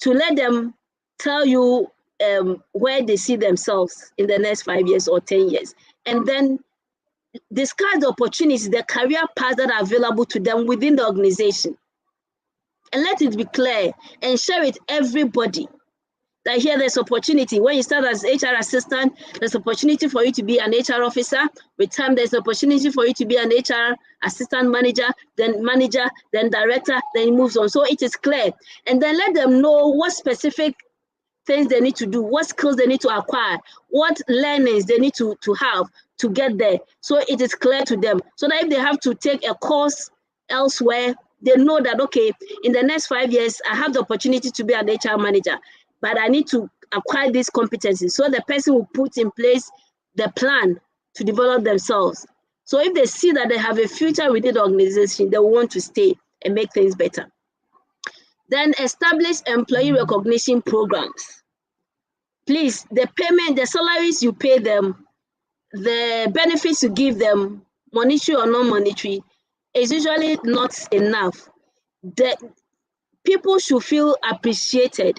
to let them tell you where they see themselves in the next 5 years or 10 years. And then discuss the opportunities, the career paths that are available to them within the organization. And let it be clear and share with everybody that here there's opportunity. When you start as HR assistant, there's opportunity for you to be an HR officer. With time, there's opportunity for you to be an HR assistant manager, then director, then it moves on. So it is clear. And then let them know what specific things they need to do, what skills they need to acquire, what learnings they need to have to get there. So it is clear to them. So that if they have to take a course elsewhere, they know that, okay, in the next 5 years, I have the opportunity to be an HR manager, but I need to acquire these competencies. So the person will put in place the plan to develop themselves. So if they see that they have a future within the organization, they will want to stay and make things better. Then establish employee recognition programs. Please, the payment, the salaries you pay them, the benefits you give them, monetary or non-monetary, is usually not enough. The people should feel appreciated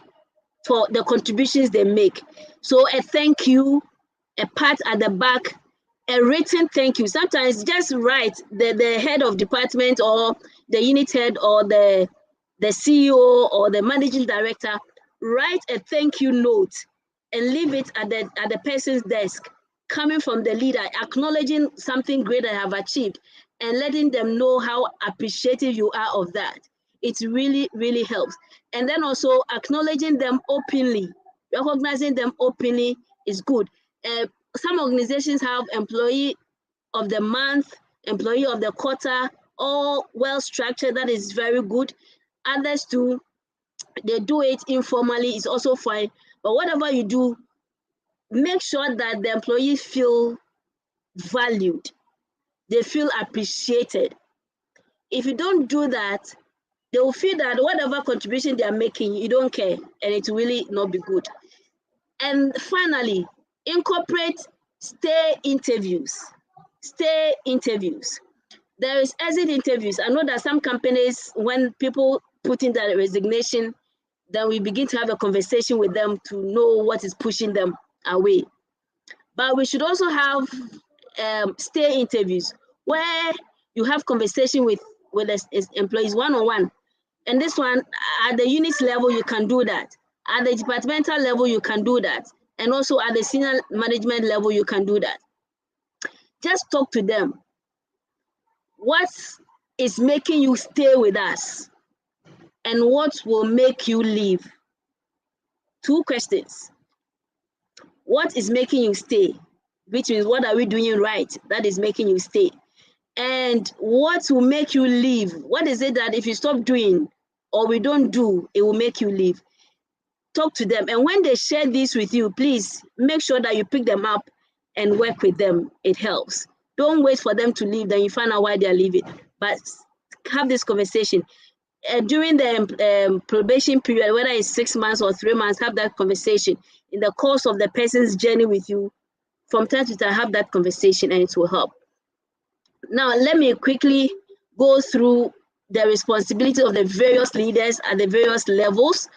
for the contributions they make. So a thank you, a pat at the back, a written thank you. Sometimes just write the head of department or the unit head or the CEO or the managing director, write a thank you note and leave it at the person's desk, coming from the leader, acknowledging something great they have achieved and letting them know how appreciative you are of that. It really, really helps. And then also acknowledging them openly, recognizing them openly is good. Some organizations have employee of the month, employee of the quarter, all well structured. That is very good. Others too, they do it informally, it's also fine. But whatever you do, make sure that the employees feel valued. They feel appreciated. If you don't do that, they will feel that whatever contribution they are making, you don't care, and it will really not be good. And finally, incorporate stay interviews. Stay interviews. There is exit interviews. I know that some companies, when people put in their resignation, then we begin to have a conversation with them to know what is pushing them away. But we should also have stay interviews where you have conversation with the employees one-on-one. And this one, at the unit level, you can do that. At the departmental level, you can do that. And also at the senior management level, you can do that. Just talk to them. What is making you stay with us? And what will make you leave? 2 questions. What is making you stay? Which means, what are we doing right that is making you stay? And what will make you leave? What is it that if you stop doing or we don't do, it will make you leave? Talk to them. And when they share this with you, please make sure that you pick them up and work with them. It helps. Don't wait for them to leave, then you find out why they're leaving. But have this conversation. During the probation period, whether it's 6 months or 3 months, have that conversation. In the course of the person's journey with you, from time to time, have that conversation and it will help. Now, let me quickly go through the responsibility of the various leaders at the various levels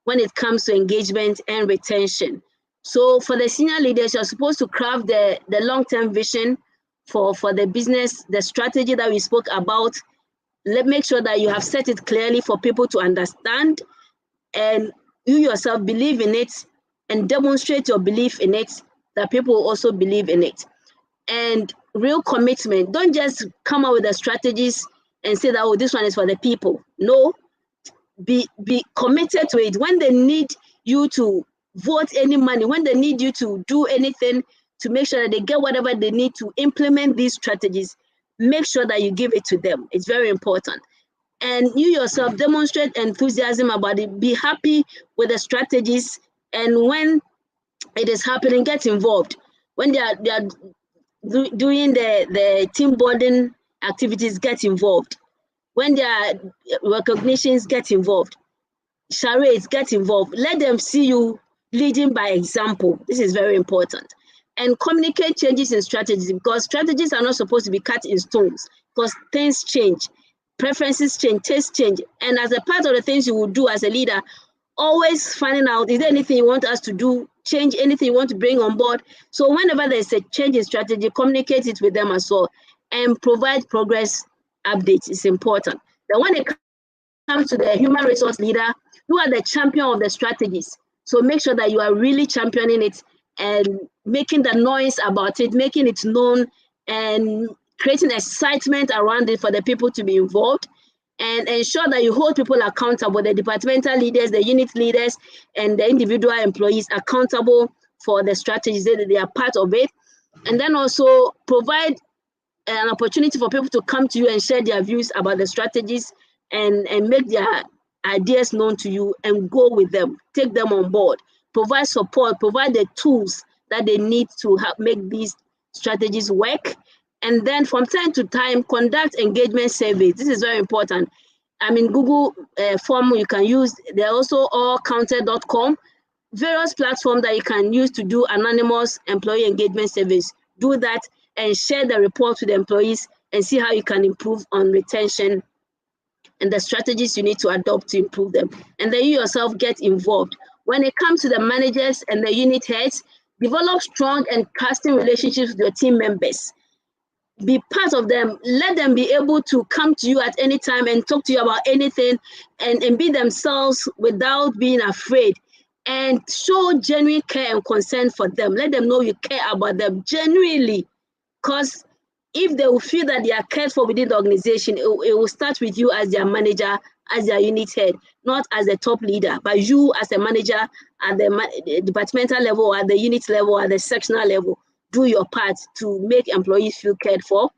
when it comes to engagement and retention. So for the senior leaders, you're supposed to craft the long-term vision for the business, the strategy that we spoke about. Make sure that you have set it clearly for people to understand, and you yourself believe in it and demonstrate your belief in it, that people will also believe in it. And real commitment. Don't just come up with the strategies and say that, oh, this one is for the people. No, be committed to it. When they need you to vote any money, when they need you to do anything to make sure that they get whatever they need to implement these strategies, make sure that you give it to them. It's very important. And you yourself demonstrate enthusiasm about it. Be happy with the strategies, and when it is happening, get involved. When they are doing the team building activities, get involved. When there are recognitions, get involved. Charades, get involved. Let them see you leading by example. This is very important. And communicate changes in strategies, because strategies are not supposed to be cut in stones, because things change, preferences change, tastes change. And as a part of the things you will do as a leader, always finding out, is there anything you want us to do, change anything you want to bring on board? So whenever there's a change in strategy, communicate it with them as well, and provide progress updates. Is important. Then when it comes to the human resource leader, you are the champion of the strategies. So make sure that you are really championing it and making the noise about it, making it known, and creating excitement around it for the people to be involved, and ensure that you hold people accountable, the departmental leaders, the unit leaders, and the individual employees accountable for the strategies, that they are part of it. And then also provide an opportunity for people to come to you and share their views about the strategies, and make their ideas known to you, and go with them, take them on board, provide support, provide the tools that they need to help make these strategies work. And then from time to time, conduct engagement surveys. This is very important. I mean, Google form you can use. There are also allcounted.com, various platforms that you can use to do anonymous employee engagement surveys. Do that and share the report with the employees, and see how you can improve on retention and the strategies you need to adopt to improve them. And then you yourself get involved. When it comes to the managers and the unit heads, develop strong and trusting relationships with your team members. Be part of them. Let them be able to come to you at any time and talk to you about anything, and be themselves without being afraid. And show genuine care and concern for them. Let them know you care about them genuinely, because if they will feel that they are cared for within the organization, it will start with you as their manager, as their unit head, not as the top leader, but you as a manager at the departmental level, or at the unit level, or at the sectional level. Do your part to make employees feel cared for.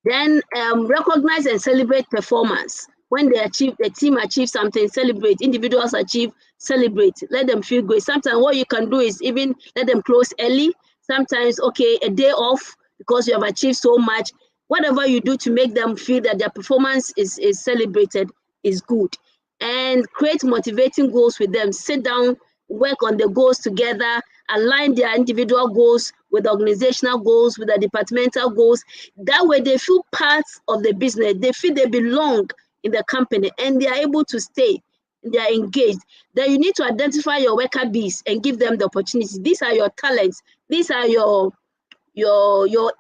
Then recognize and celebrate performance. When the team achieves something, celebrate. Individuals achieve, celebrate. Let them feel great. Sometimes what you can do is even let them close early. Sometimes, okay, a day off because you have achieved so much. Whatever you do to make them feel that their performance is celebrated is good. And create motivating goals with them. Sit down, work on the goals together, align their individual goals with organizational goals, with the departmental goals. That way they feel part of the business. They feel they belong in the company, and they are able to stay. They are engaged. Then you need to identify your worker bees and give them the opportunity. These are your talents. These are your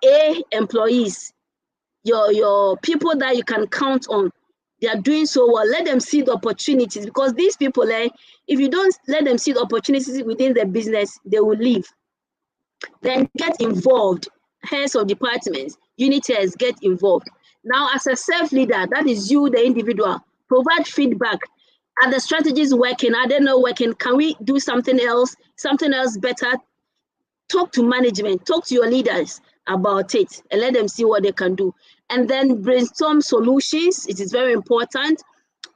A employees, your people that you can count on. They are doing so well. Let them see the opportunities, because these people, if you don't let them see the opportunities within the business, they will leave. Then get involved. Heads of departments, unit heads, get involved. Now, as a self-leader, that is you, the individual, provide feedback. Are the strategies working? Are they not working? Can we do something else better? Talk to management, talk to your leaders about it, and let them see what they can do. And then brainstorm solutions. It is very important.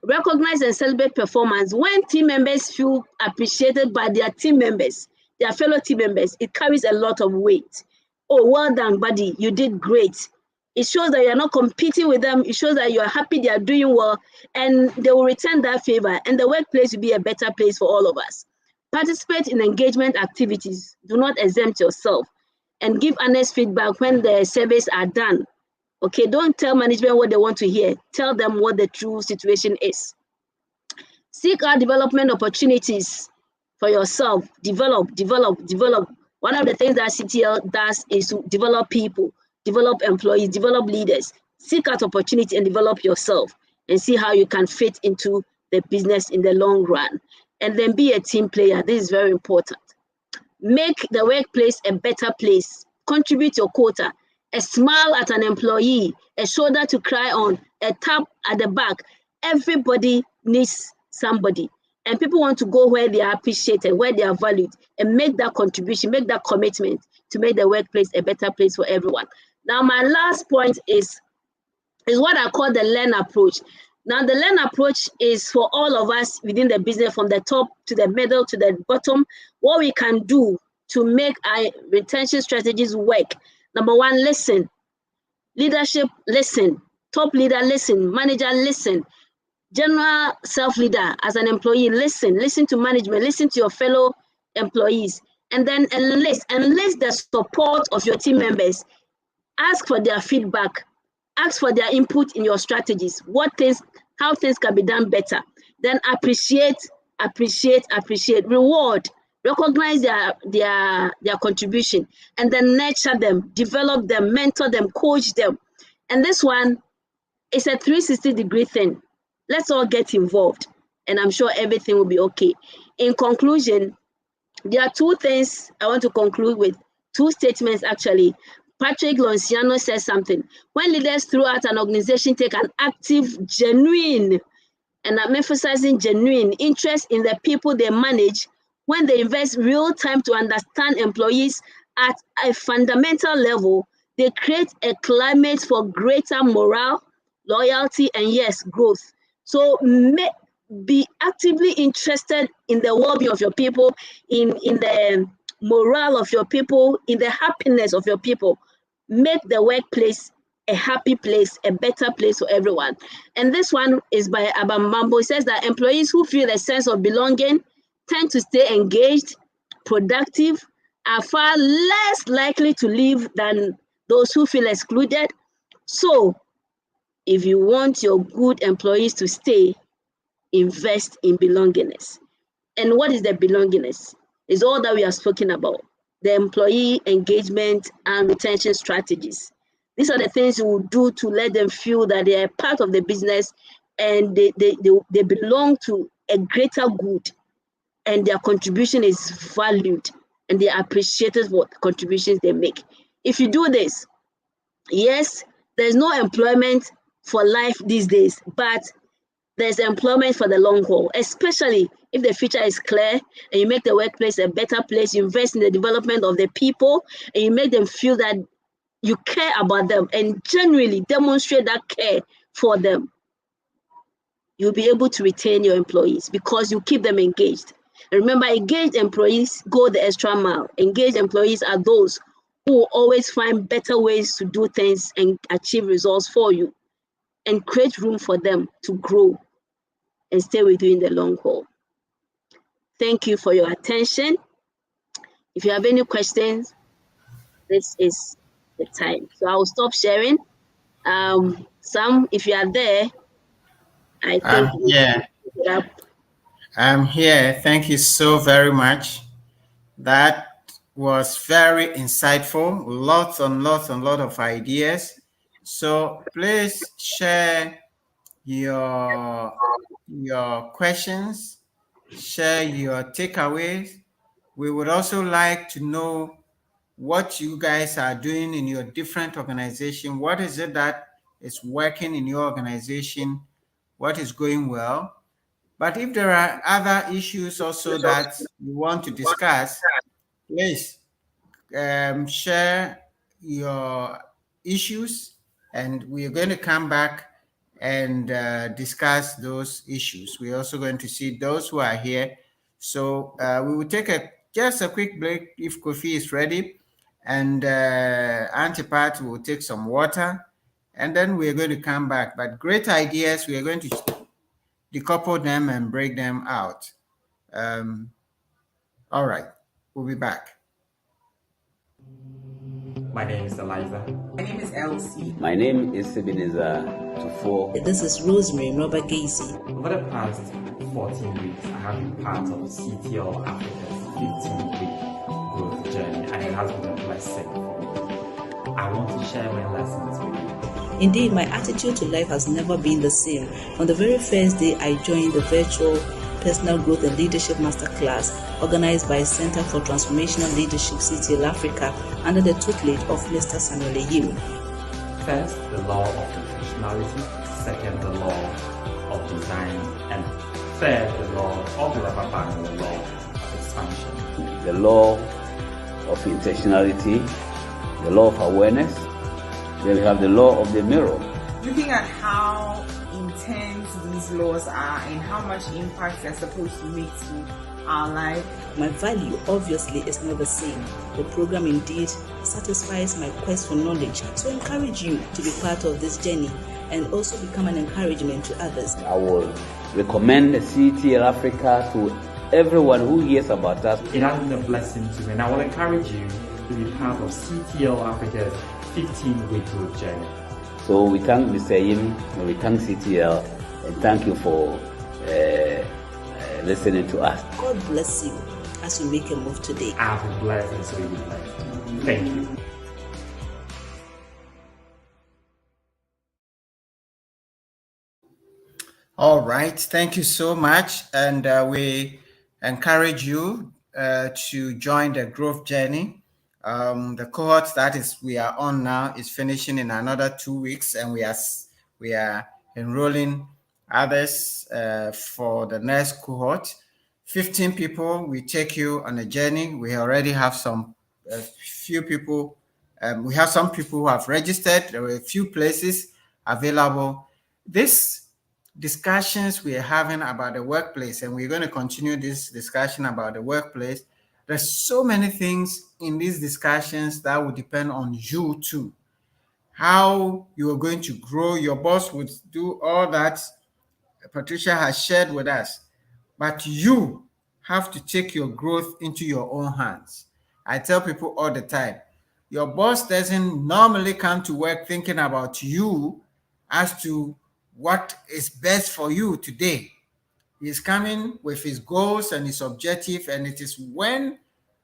Recognize and celebrate performance. When team members feel appreciated by their team members, their fellow team members, it carries a lot of weight. Oh, well done, buddy. You did great. It shows that you're not competing with them. It shows that you're happy they are doing well, and they will return that favor, and the workplace will be a better place for all of us. Participate in engagement activities. Do not exempt yourself, and give honest feedback when the surveys are done. Okay, don't tell management what they want to hear. Tell them what the true situation is. Seek out development opportunities for yourself. Develop. One of the things that CTL does is to develop people, develop employees, develop leaders. Seek out opportunity and develop yourself, and see how you can fit into the business in the long run. And then be a team player. This is very important. Make the workplace a better place. Contribute your quota. A smile at an employee, a shoulder to cry on, a tap at the back. Everybody needs somebody, and people want to go where they are appreciated, where they are valued, and make that contribution, make that commitment to make the workplace a better place for everyone. Now, my last point is what I call the learn approach. Now, the learn approach is for all of us within the business, from the top to the middle to the bottom, what we can do to make our retention strategies work. Number one, listen. Leadership, listen. Top leader, listen. Manager, listen. General self-leader, as an employee, listen. Listen to management. Listen to your fellow employees. And then enlist the support of your team members. Ask for their feedback. Ask for their input in your strategies. How things can be done better. Then appreciate. Reward. Recognize their contribution, and then nurture them, develop them, mentor them, coach them. And this one is a 360-degree thing. Let's all get involved, and I'm sure everything will be okay. In conclusion, there are two things I want to conclude with, two statements actually. Patrick Lenciano says something. When leaders throughout an organization take an active, genuine, and I'm emphasizing genuine, interest in the people they manage, when they invest real time to understand employees at a fundamental level, they create a climate for greater morale, loyalty, and yes, growth. So be actively interested in the well-being of your people, in the morale of your people, in the happiness of your people. Make the workplace a happy place, a better place for everyone. And this one is by Abamambo. It says that employees who feel a sense of belonging tend to stay engaged, productive, are far less likely to leave than those who feel excluded. So if you want your good employees to stay, invest in belongingness. And what is the belongingness? It's all that we have spoken about. The employee engagement and retention strategies. These are the things you will do to let them feel that they are part of the business and they belong to a greater good, and their contribution is valued and they are appreciated for the contributions they make. If you do this, yes, there's no employment for life these days, but there's employment for the long haul, especially if the future is clear and you make the workplace a better place, you invest in the development of the people, and you make them feel that you care about them and genuinely demonstrate that care for them. You'll be able to retain your employees because you keep them engaged. And remember, engaged employees go the extra mile. Engaged employees are those who will always find better ways to do things and achieve results for you, and create room for them to grow and stay with you in the long haul. Thank you for your attention. If you have any questions, this is the time. So I will stop sharing. Sam, if you are there, I think I'm here. Thank you so very much. That was very insightful. Lots of ideas. So please share your questions, share your takeaways. We would also like to know what you guys are doing in your different organization. What is it that is working in your organization? What is going well? But if there are other issues also that you want to discuss, please share your issues, and we are going to come back and discuss those issues. We're also going to see those who are here. So we will take just a quick break if Kofi is ready, and Antipat will take some water, and then we're going to come back. But great ideas, we are going to decouple them and break them out. All right, we'll be back. My name is Eliza. My name is Elsie. My name is Ebenezer Tufo. This is Rosemary Robert Gacy. Over the past 14 weeks, I have been part of CTL Africa's 15-week growth journey, and it has been a blessing for me. I want to share my lessons with you. Indeed, my attitude to life has never been the same. On the very first day I joined the virtual Personal Growth and Leadership Masterclass organized by Center for Transformational Leadership CTL Africa under the tutelage of Mr. Samuel Eyim. First, the law of intentionality. Second, the law of design, and third, the law of the rubber band, the law of expansion. The law of intentionality, the law of awareness, then we have the law of the mirror. Looking at how intense these laws are and how much impact they're supposed to make to our life. My value obviously is not the same. The program indeed satisfies my quest for knowledge to encourage you to be part of this journey and also become an encouragement to others. I will recommend CTL Africa to everyone who hears about us. It has been a blessing to me, and I will encourage you to be part of CTL Africa's 15-week growth journey. So we thank Mr. Yim, and we thank CTL, and thank you for listening to us. God bless you as you make a move today. I have been blessed, and so you be blessed. Thank you. All right, thank you so much, and we encourage you to join the growth journey. The cohort that we are on now is finishing in another 2 weeks, and we are enrolling others for the next cohort. 15 people. We take you on a journey. We already have a few people. We have some people who have registered. There were a few places available. This discussions we are having about the workplace, and we're going to continue this discussion about the workplace. There's so many things in these discussions that will depend on you too. How you are going to grow. Your boss would do all that Patricia has shared with us, but you have to take your growth into your own hands. I tell people all the time, your boss doesn't normally come to work thinking about you as to what is best for you today. He's coming with his goals and his objective, and it is when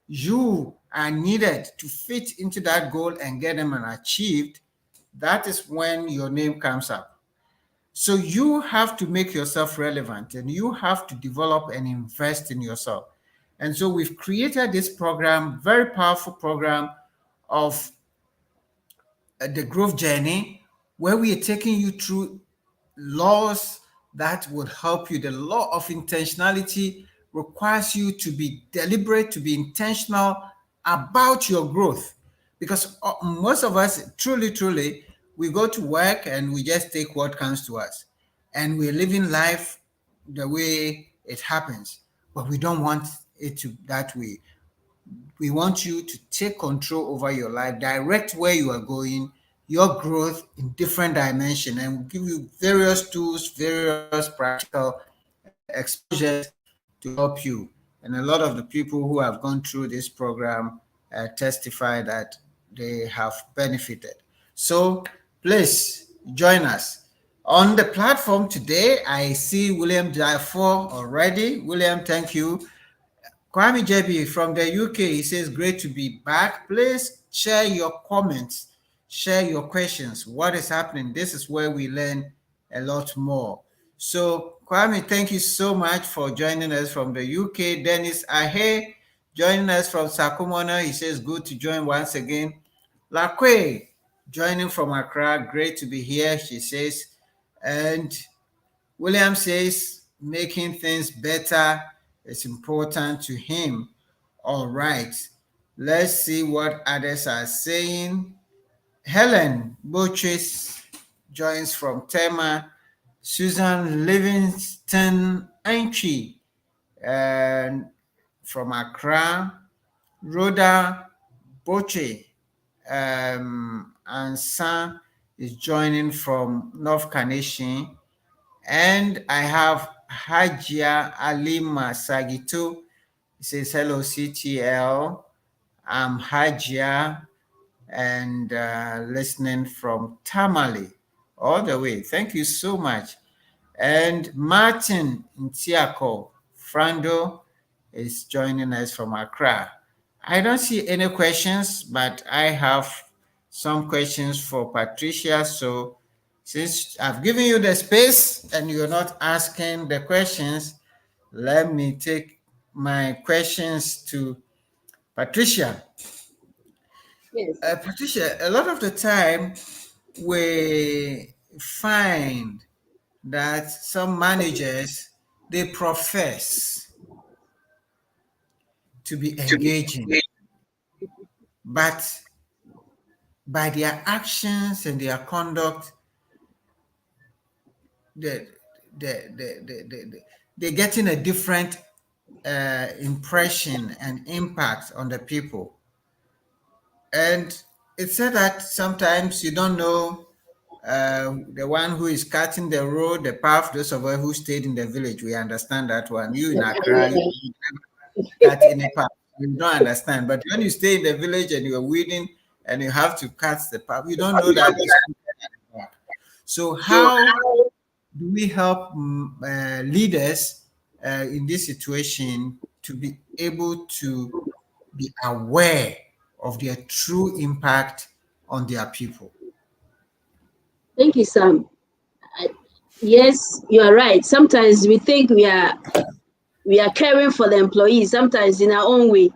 you are needed to fit into that goal and get them achieved, that is when your name comes up. So you have to make yourself relevant, and you have to develop and invest in yourself. And so we've created this program, very powerful program of the growth journey, where we are taking you through laws that would help you. The law of intentionality requires you to be deliberate, to be intentional about your growth. Because most of us, truly, we go to work and we just take what comes to us. And we're living life the way it happens. But we don't want it to that way. We want you to take control over your life, direct where you are going, your growth in different dimensions, and we'll give you various tools, various practical exposures to help you. And a lot of the people who have gone through this program testify that they have benefited. So please join us. On the platform today, I see William Dafoe already. William, thank you. Kwame JB from the UK, he says, great to be back. Please share your comments. Share your questions. What is happening? This is where we learn a lot more. So, Kwame, thank you so much for joining us from the UK. Dennis Ahe joining us from Sakumona. He says, good to join once again. Lakwe joining from Accra. Great to be here, she says. And William says, making things better is important to him. All right. Let's see what others are saying. Helen Boches joins from Tema, Susan Livingston Anchi and from Accra, Rhoda Boche and San is joining from North Carnation, and I have Hajia Alima Sagito. He says, hello CTL, I'm Hajia and listening from Tamale all the way. Thank you so much. And Martin Ntiako Frando is joining us from Accra. I don't see any questions, but I have some questions for Patricia. So since I've given you the space and you're not asking the questions, let me take my questions to Patricia. Yes. Patricia, a lot of the time we find that some managers, they profess to be engaging, but by their actions and their conduct, they're getting a different impression and impact on the people. And it's said that sometimes you don't know the one who is cutting the road, the path. Those of us who stayed in the village, we understand that one. You in Accra, you never cut any path. You don't understand. But when you stay in the village and you're weeding and you have to cut the path, you don't know that. So how do we help leaders in this situation to be able to be aware of their true impact on their people? Thank you, Sam. Yes, you are right. Sometimes we think we are caring for the employees, sometimes in our own way.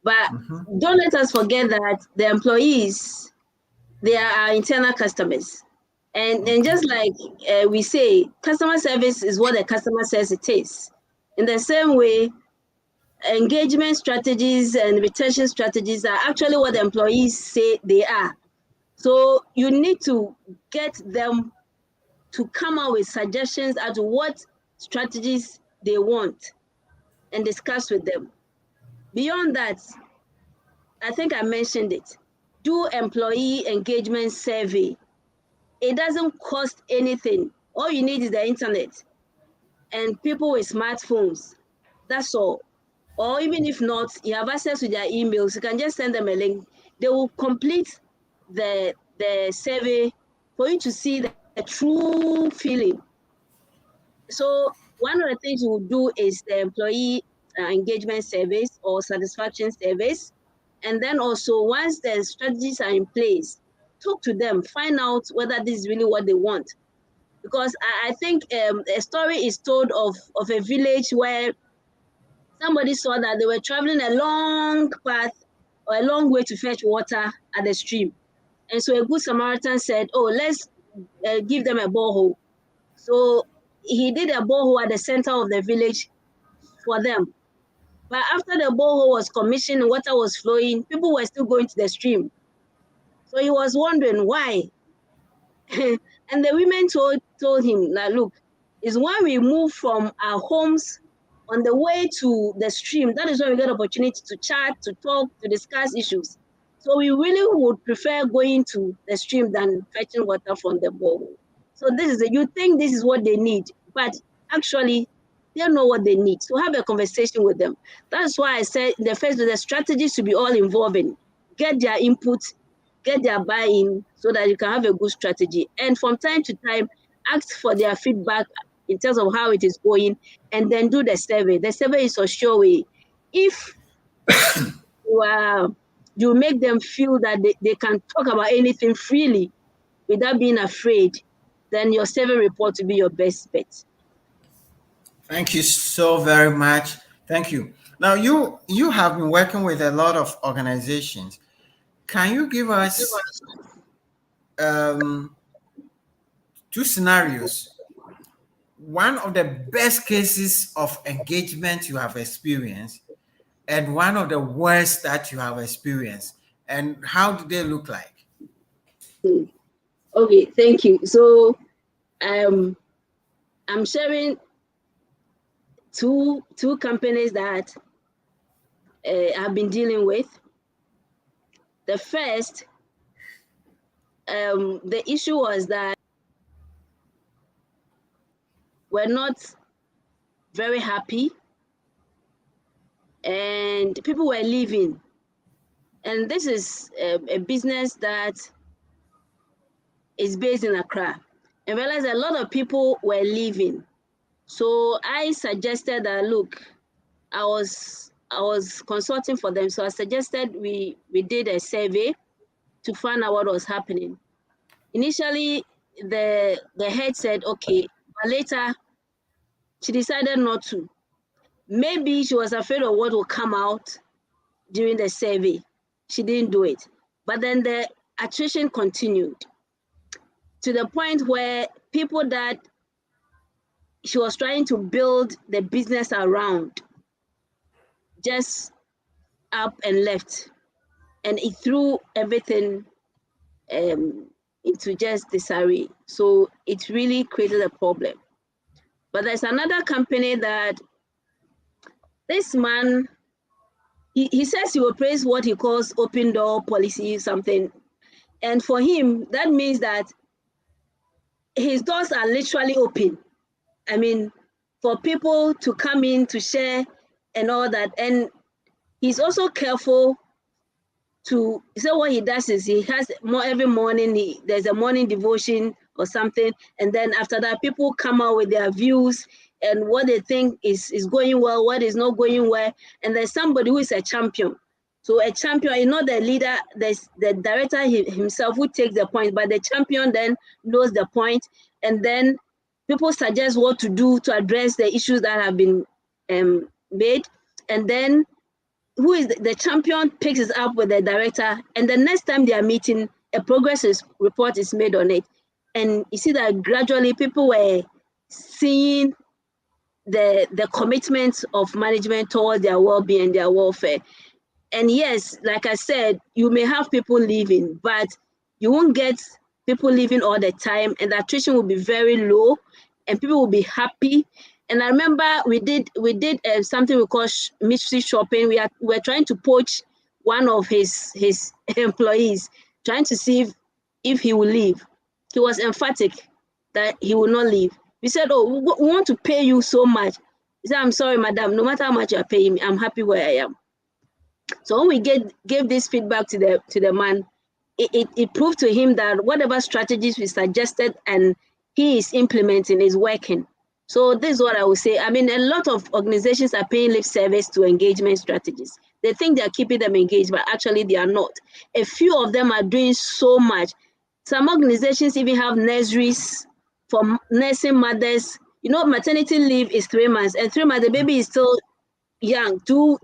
But don't let us forget that the employees, they are our internal customers. And just like we say, customer service is what the customer says it is. In the same way, engagement strategies and retention strategies are actually what the employees say they are. So you need to get them to come out with suggestions as to what strategies they want and discuss with them. Beyond that, I think I mentioned it. Do employee engagement survey. It doesn't cost anything. All you need is the internet and people with smartphones. That's all. Or even if not, you have access to their emails. You can just send them a link. They will complete the survey for you to see the true feeling. So one of the things we will do is the employee engagement surveys or satisfaction surveys. And then also once the strategies are in place, talk to them, find out whether this is really what they want. Because I think a story is told of a village where somebody saw that they were traveling a long path or a long way to fetch water at the stream. And so a good Samaritan said, oh, let's give them a borehole. So he did a borehole at the center of the village for them. But after the borehole was commissioned and water was flowing, people were still going to the stream. So he was wondering why. And the women told him, like, look, it's when we move from our homes on the way to the stream, that is when we get opportunity to chat, to talk, to discuss issues. So we really would prefer going to the stream than fetching water from the borehole. So you think this is what they need, but actually they don't know what they need. So have a conversation with them. That's why I said in the first, the strategy should be all involving. Get their input, get their buy-in so that you can have a good strategy. And from time to time, ask for their feedback in terms of how it is going, and then do the survey. The survey is a sure way. If you make them feel that they can talk about anything freely without being afraid, then your survey report will be your best bet. Thank you so very much. Thank you. Now, you have been working with a lot of organizations. Can you give us 2 scenarios? One of the best cases of engagement you have experienced and one of the worst that you have experienced, and how do they look like? Okay, thank you. So I'm sharing two companies that I've been dealing with. The first, the issue was that we're not very happy and people were leaving. And this is a business that is based in Accra. And realized a lot of people were leaving. So I suggested that, look, I was consulting for them. So I suggested we did a survey to find out what was happening. Initially, the head said, okay, but later she decided not to. Maybe she was afraid of what will come out during the survey. She didn't do it. But then the attrition continued to the point where people that she was trying to build the business around, just up and left, and it threw everything into just disarray. So it really created a problem. But there's another company that this man, he says he will praise what he calls open door policy, something. And for him, that means that his doors are literally open. I mean, for people to come in to share and all that. And he's also careful to say what he does is he has every morning, there's a morning devotion or something. And then after that, people come out with their views and what they think is going well, what is not going well. And there's somebody who is a champion. So a champion is not the leader, there's the director himself who takes the point, but the champion then knows the point. And then people suggest what to do to address the issues that have been made. And then who is the champion picks it up with the director. And the next time they are meeting, a progress report is made on it. And you see that gradually people were seeing the commitment of management towards their well-being, their welfare. And yes, like I said, you may have people leaving, but you won't get people leaving all the time, and the attrition will be very low, and people will be happy. And I remember we did something we call mystery shopping. We were trying to poach one of his employees, trying to see if he will leave. He was emphatic that he will not leave. We said, "Oh, we want to pay you so much." He said, "I'm sorry, madam. No matter how much you are paying me, I'm happy where I am." So when we gave this feedback to the man, it proved to him that whatever strategies we suggested and he is implementing is working. So this is what I would say. I mean, a lot of organizations are paying lip service to engagement strategies. They think they're keeping them engaged, but actually they are not. A few of them are doing so much. Some organizations even have nurseries for nursing mothers. You know, maternity leave is 3 months, and 3 months, the baby is still young, too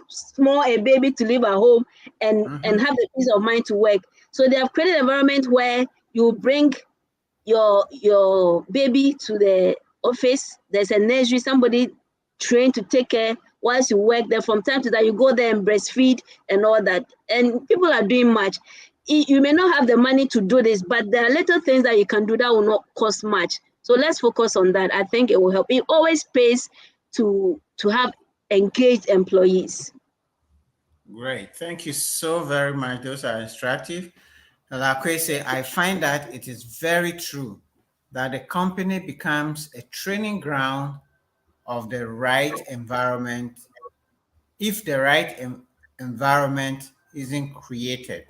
small a baby to live at home and have the peace of mind to work. So they have created an environment where you bring your baby to the office. There's a nursery, somebody trained to take care whilst you work there. From time to time, you go there and breastfeed and all that. And people are doing much. You may not have the money to do this, but there are little things that you can do that will not cost much. So let's focus on that. I think it will help. It always pays to have engaged employees. Great. Thank you so very much. Those are instructive. Lakwese, I find that it is very true that the company becomes a training ground of the right environment if the right environment isn't created.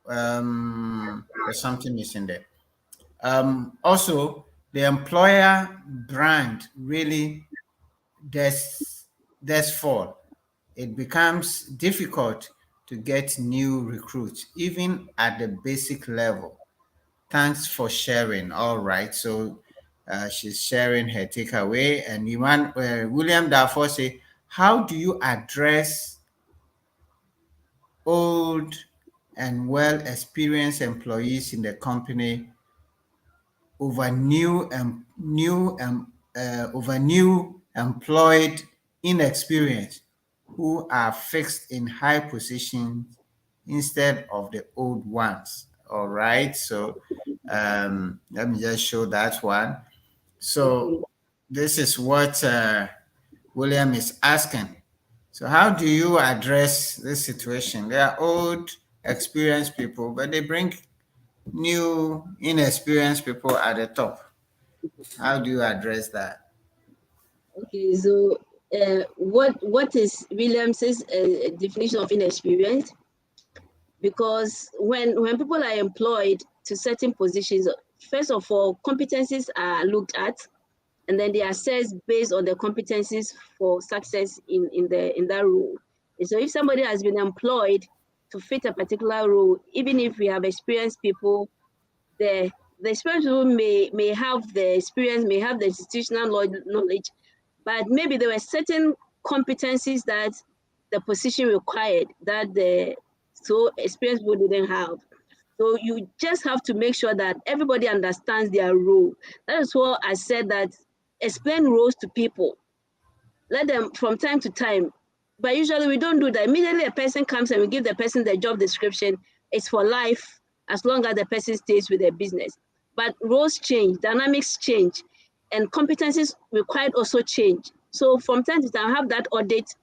There's something missing there. Also, the employer brand really does fall. It becomes difficult to get new recruits, even at the basic level. Thanks for sharing. All right. So she's sharing her takeaway. And William Dafoe say, how do you address old and well-experienced employees in the company over new employed inexperienced who are fixed in high positions instead of the old ones? All right, so let me just show that one. So this is what William is asking. So how do you address this situation? They are old, experienced people, but they bring new, inexperienced people at the top. How do you address that? Okay, so what is William's definition of inexperience? Because when people are employed to certain positions, first of all, competencies are looked at, and then they are assessed based on the competencies for success in that role. And so if somebody has been employed to fit a particular role, even if we have experienced people, the experienced people may have the experience, may have the institutional knowledge, but maybe there were certain competencies that the position required that the so experienced people didn't have. So you just have to make sure that everybody understands their role. That is what I said, that explain roles to people. Let them from time to time, but usually we don't do that. Immediately a person comes and we give the person the job description, it's for life as long as the person stays with their business. But roles change, dynamics change, and competencies required also change. So from time to time, have that audit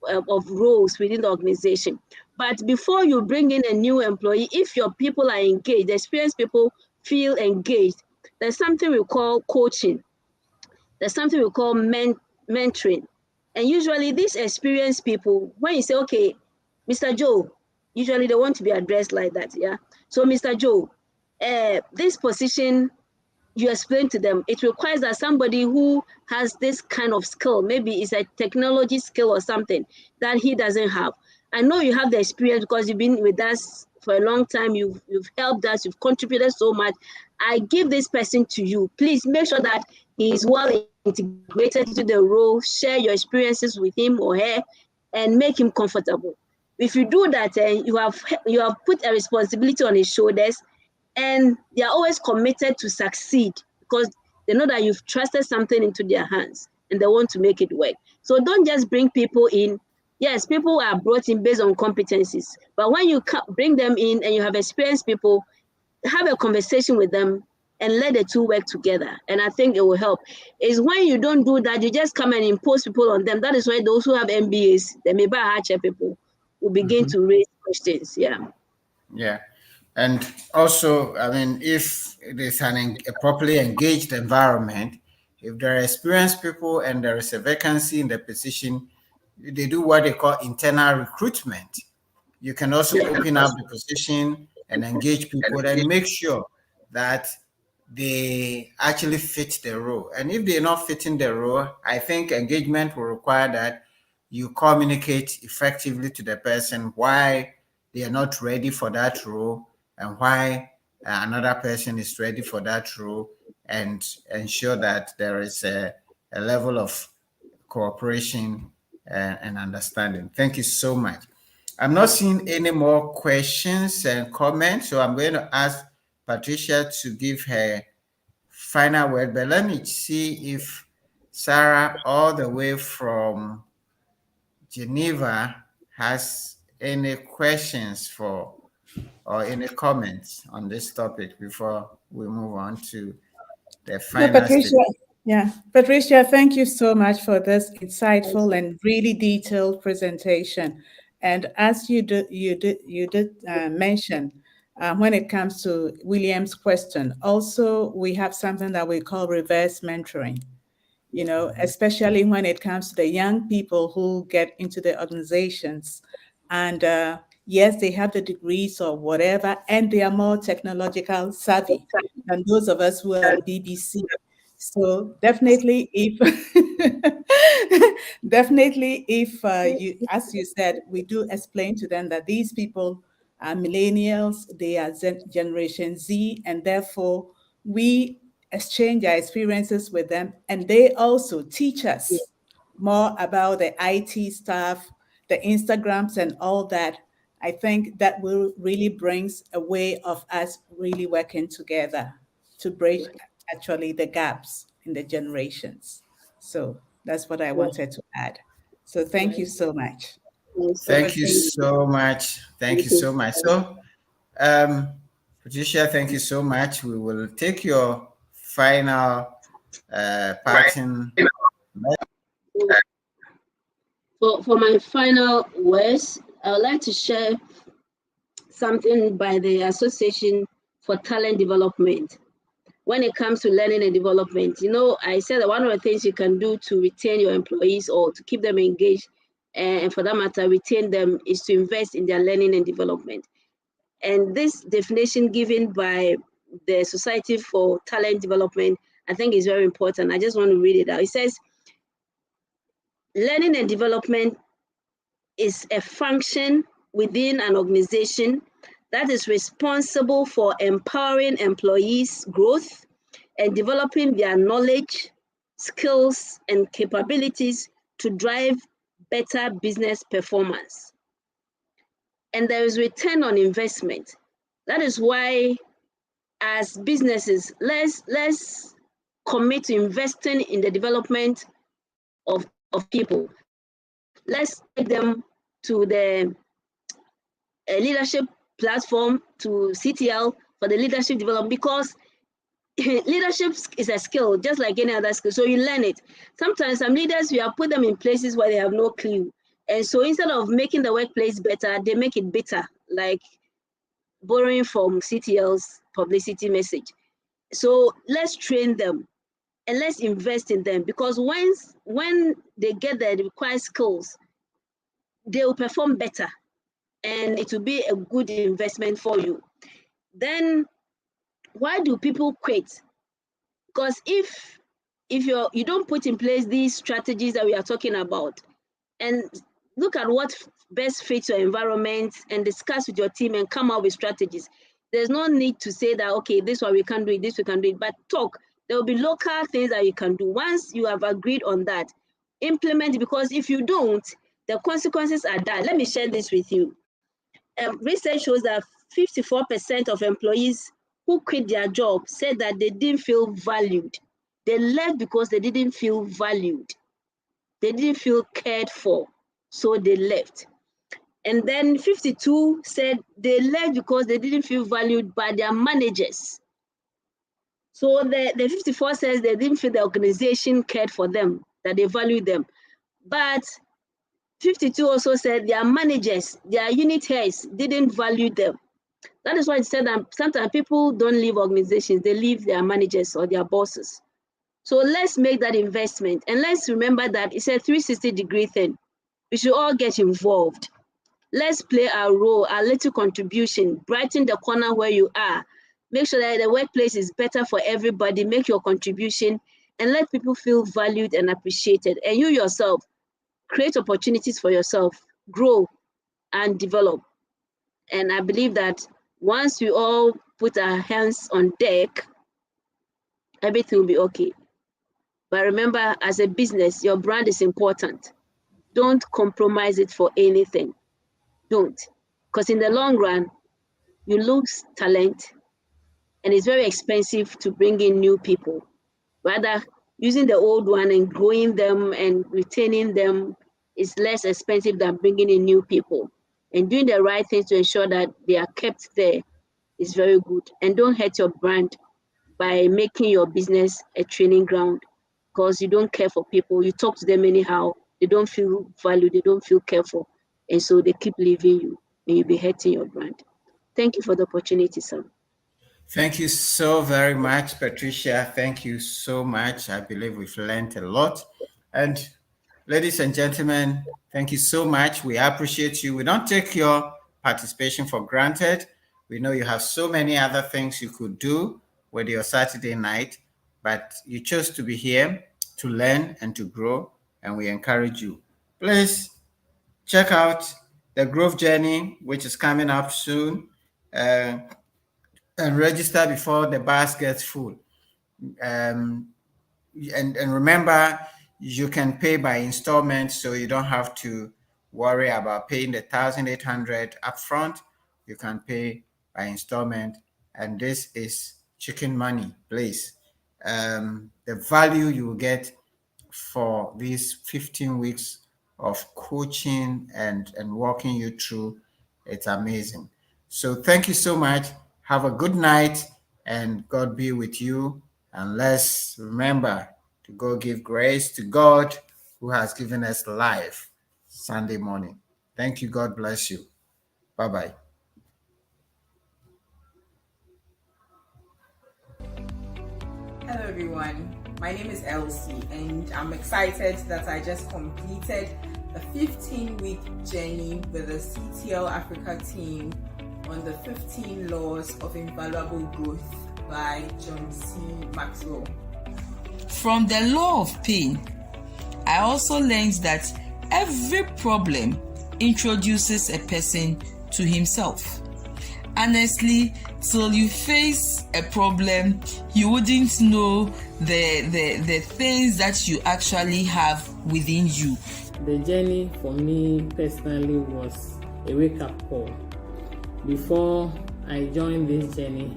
of roles within the organization. But before you bring in a new employee, if your people are engaged, the experienced people feel engaged, there's something we call coaching. There's something we call mentoring. And usually these experienced people, when you say, okay, Mr. Joe, usually they want to be addressed like that, yeah? So Mr. Joe, this position, you explain to them, it requires that somebody who has this kind of skill, maybe it's a technology skill or something that he doesn't have. I know you have the experience because you've been with us for a long time, you've helped us, you've contributed so much. I give this person to you. Please make sure that he is well integrated into the role, share your experiences with him or her, and make him comfortable. If you do that, you have put a responsibility on his shoulders, and they are always committed to succeed because they know that you've trusted something into their hands and they want to make it work. So don't just bring people in. Yes, people are brought in based on competencies, but when you bring them in and you have experienced people, have a conversation with them and let the two work together. And I think it will help. Is when you don't do that, you just come and impose people on them. That is why those who have MBAs, the maybe higher people, will begin to raise questions. Yeah. Yeah. And also, I mean, if it is a properly engaged environment, if there are experienced people and there is a vacancy in the position, they do what they call internal recruitment. You can also open up the position and engage people and make sure that they actually fit the role. And if they're not fitting the role, I think engagement will require that you communicate effectively to the person why they are not ready for that role and why another person is ready for that role, and ensure that there is a level of cooperation and understanding. Thank you so much. I'm not seeing any more questions and comments, so I'm going to ask Patricia to give her final word, but let me see if Sarah, all the way from Geneva, has any questions or any comments on this topic before we move on to the final Patricia, Patricia, thank you so much for this insightful and really detailed presentation. And as you did mention, when it comes to William's question, also we have something that we call reverse mentoring, you know, especially when it comes to the young people who get into the organizations. And yes, they have the degrees or whatever, and they are more technological savvy than those of us who are at BBC. So definitely, if you, as you said, we do explain to them that these people are millennials, they are Generation Z, and therefore we exchange our experiences with them, and they also teach us more about the IT stuff, the Instagrams and all that. I think that will really brings a way of us really working together to bridge actually the gaps in the generations. So that's what I wanted to add. So thank you so much. Thank you so much. Thank you so much. So, Patricia, thank you so much. We will take your final parting. For my final words, I would like to share something by the Association for Talent Development. When it comes to learning and development, you know, I said that one of the things you can do to retain your employees or to keep them engaged, and for that matter, retain them, is to invest in their learning and development. And this definition given by the Society for Talent Development, I think is very important. I just want to read it out. It says, learning and development is a function within an organization that is responsible for empowering employees' growth and developing their knowledge, skills, and capabilities to drive better business performance. And there is return on investment. That is why, as businesses, let's commit to investing in the development of people. Let's take them to the leadership platform, to CTL for the leadership development, because leadership is a skill just like any other skill, so you learn it. Sometimes some leaders, we have put them in places where they have no clue, and so instead of making the workplace better, they make it bitter, like borrowing from CTL's publicity message. So let's train them and let's invest in them, because when they get the required skills, they will perform better and it will be a good investment for you. Then why do people quit? Because if you don't put in place these strategies that we are talking about, and look at what best fits your environment and discuss with your team and come up with strategies. There's no need to say that, okay, this one we can do it, this we can do it, but talk. There will be local things that you can do. Once you have agreed on that, implement it, because if you don't, the consequences are that. Let me share this with you. Research shows that 54% of employees who quit their job said that they didn't feel valued. They left because they didn't feel valued. They didn't feel cared for, so they left. And then 52 said they left because they didn't feel valued by their managers. So the 54 says they didn't feel the organization cared for them, that they valued them. But 52 also said their managers, their unit heads didn't value them. That is why it said that sometimes people don't leave organizations, they leave their managers or their bosses. So let's make that investment. And let's remember that it's a 360-degree thing. We should all get involved. Let's play our role, our little contribution, brighten the corner where you are. Make sure that the workplace is better for everybody. Make your contribution and let people feel valued and appreciated. And you yourself, create opportunities for yourself, grow and develop. And I believe that once we all put our hands on deck, everything will be okay. But remember, as a business, your brand is important. Don't compromise it for anything. Don't. Because in the long run, you lose talent and it's very expensive to bring in new people. Rather, using the old one and growing them and retaining them is less expensive than bringing in new people. And doing the right things to ensure that they are kept there is very good. And don't hurt your brand by making your business a training ground, because you don't care for people. You talk to them anyhow. They don't feel valued. They don't feel cared for. And so they keep leaving you and you'll be hurting your brand. Thank you for the opportunity, Sam. Thank you so very much, Patricia. Thank you so much. I believe we've learned a lot. And ladies and gentlemen, thank you so much. We appreciate you. We don't take your participation for granted. We know you have so many other things you could do with your Saturday night, but you chose to be here to learn and to grow, and we encourage you. Please check out the Growth Journey, which is coming up soon, and register before the bus gets full. And remember, you can pay by installments, so you don't have to worry about paying the 1,800 upfront. You can pay by installment, and this is chicken money, please. The value you will get for these 15 weeks of coaching and walking you through, it's amazing. So thank you so much. Have a good night and God be with you. And let's remember to go give grace to God who has given us life Sunday morning. Thank you. God bless you. Bye-bye. Hello everyone, my name is Elsie and I'm excited that I just completed a 15-week journey with the CTL Africa team on the 15 Laws of Invaluable Growth by John C. Maxwell. From the law of pain, I also learned that every problem introduces a person to himself. Honestly, till you face a problem, you wouldn't know the things that you actually have within you. The journey for me personally was a wake-up call. Before I joined this journey,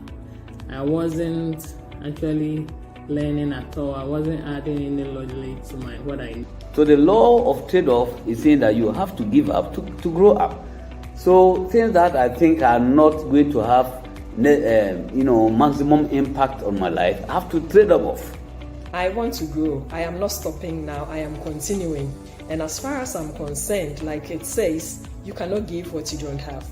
I wasn't actually learning at all. I wasn't adding any logic to what I. So the law of trade-off is saying that you have to give up to grow up. So things that I think are not going to have maximum impact on my life, I have to trade them off. I want to grow. I am not stopping now. I am continuing. And as far as I'm concerned, like it says, you cannot give what you don't have.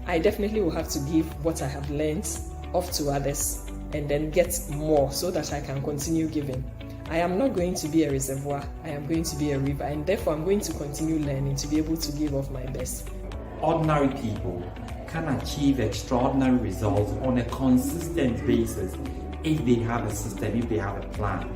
I definitely will have to give what I have learned off to others and then get more so that I can continue giving. I am not going to be a reservoir. I am going to be a river, and therefore I'm going to continue learning to be able to give of my best. Ordinary people can achieve extraordinary results on a consistent basis if they have a system, if they have a plan.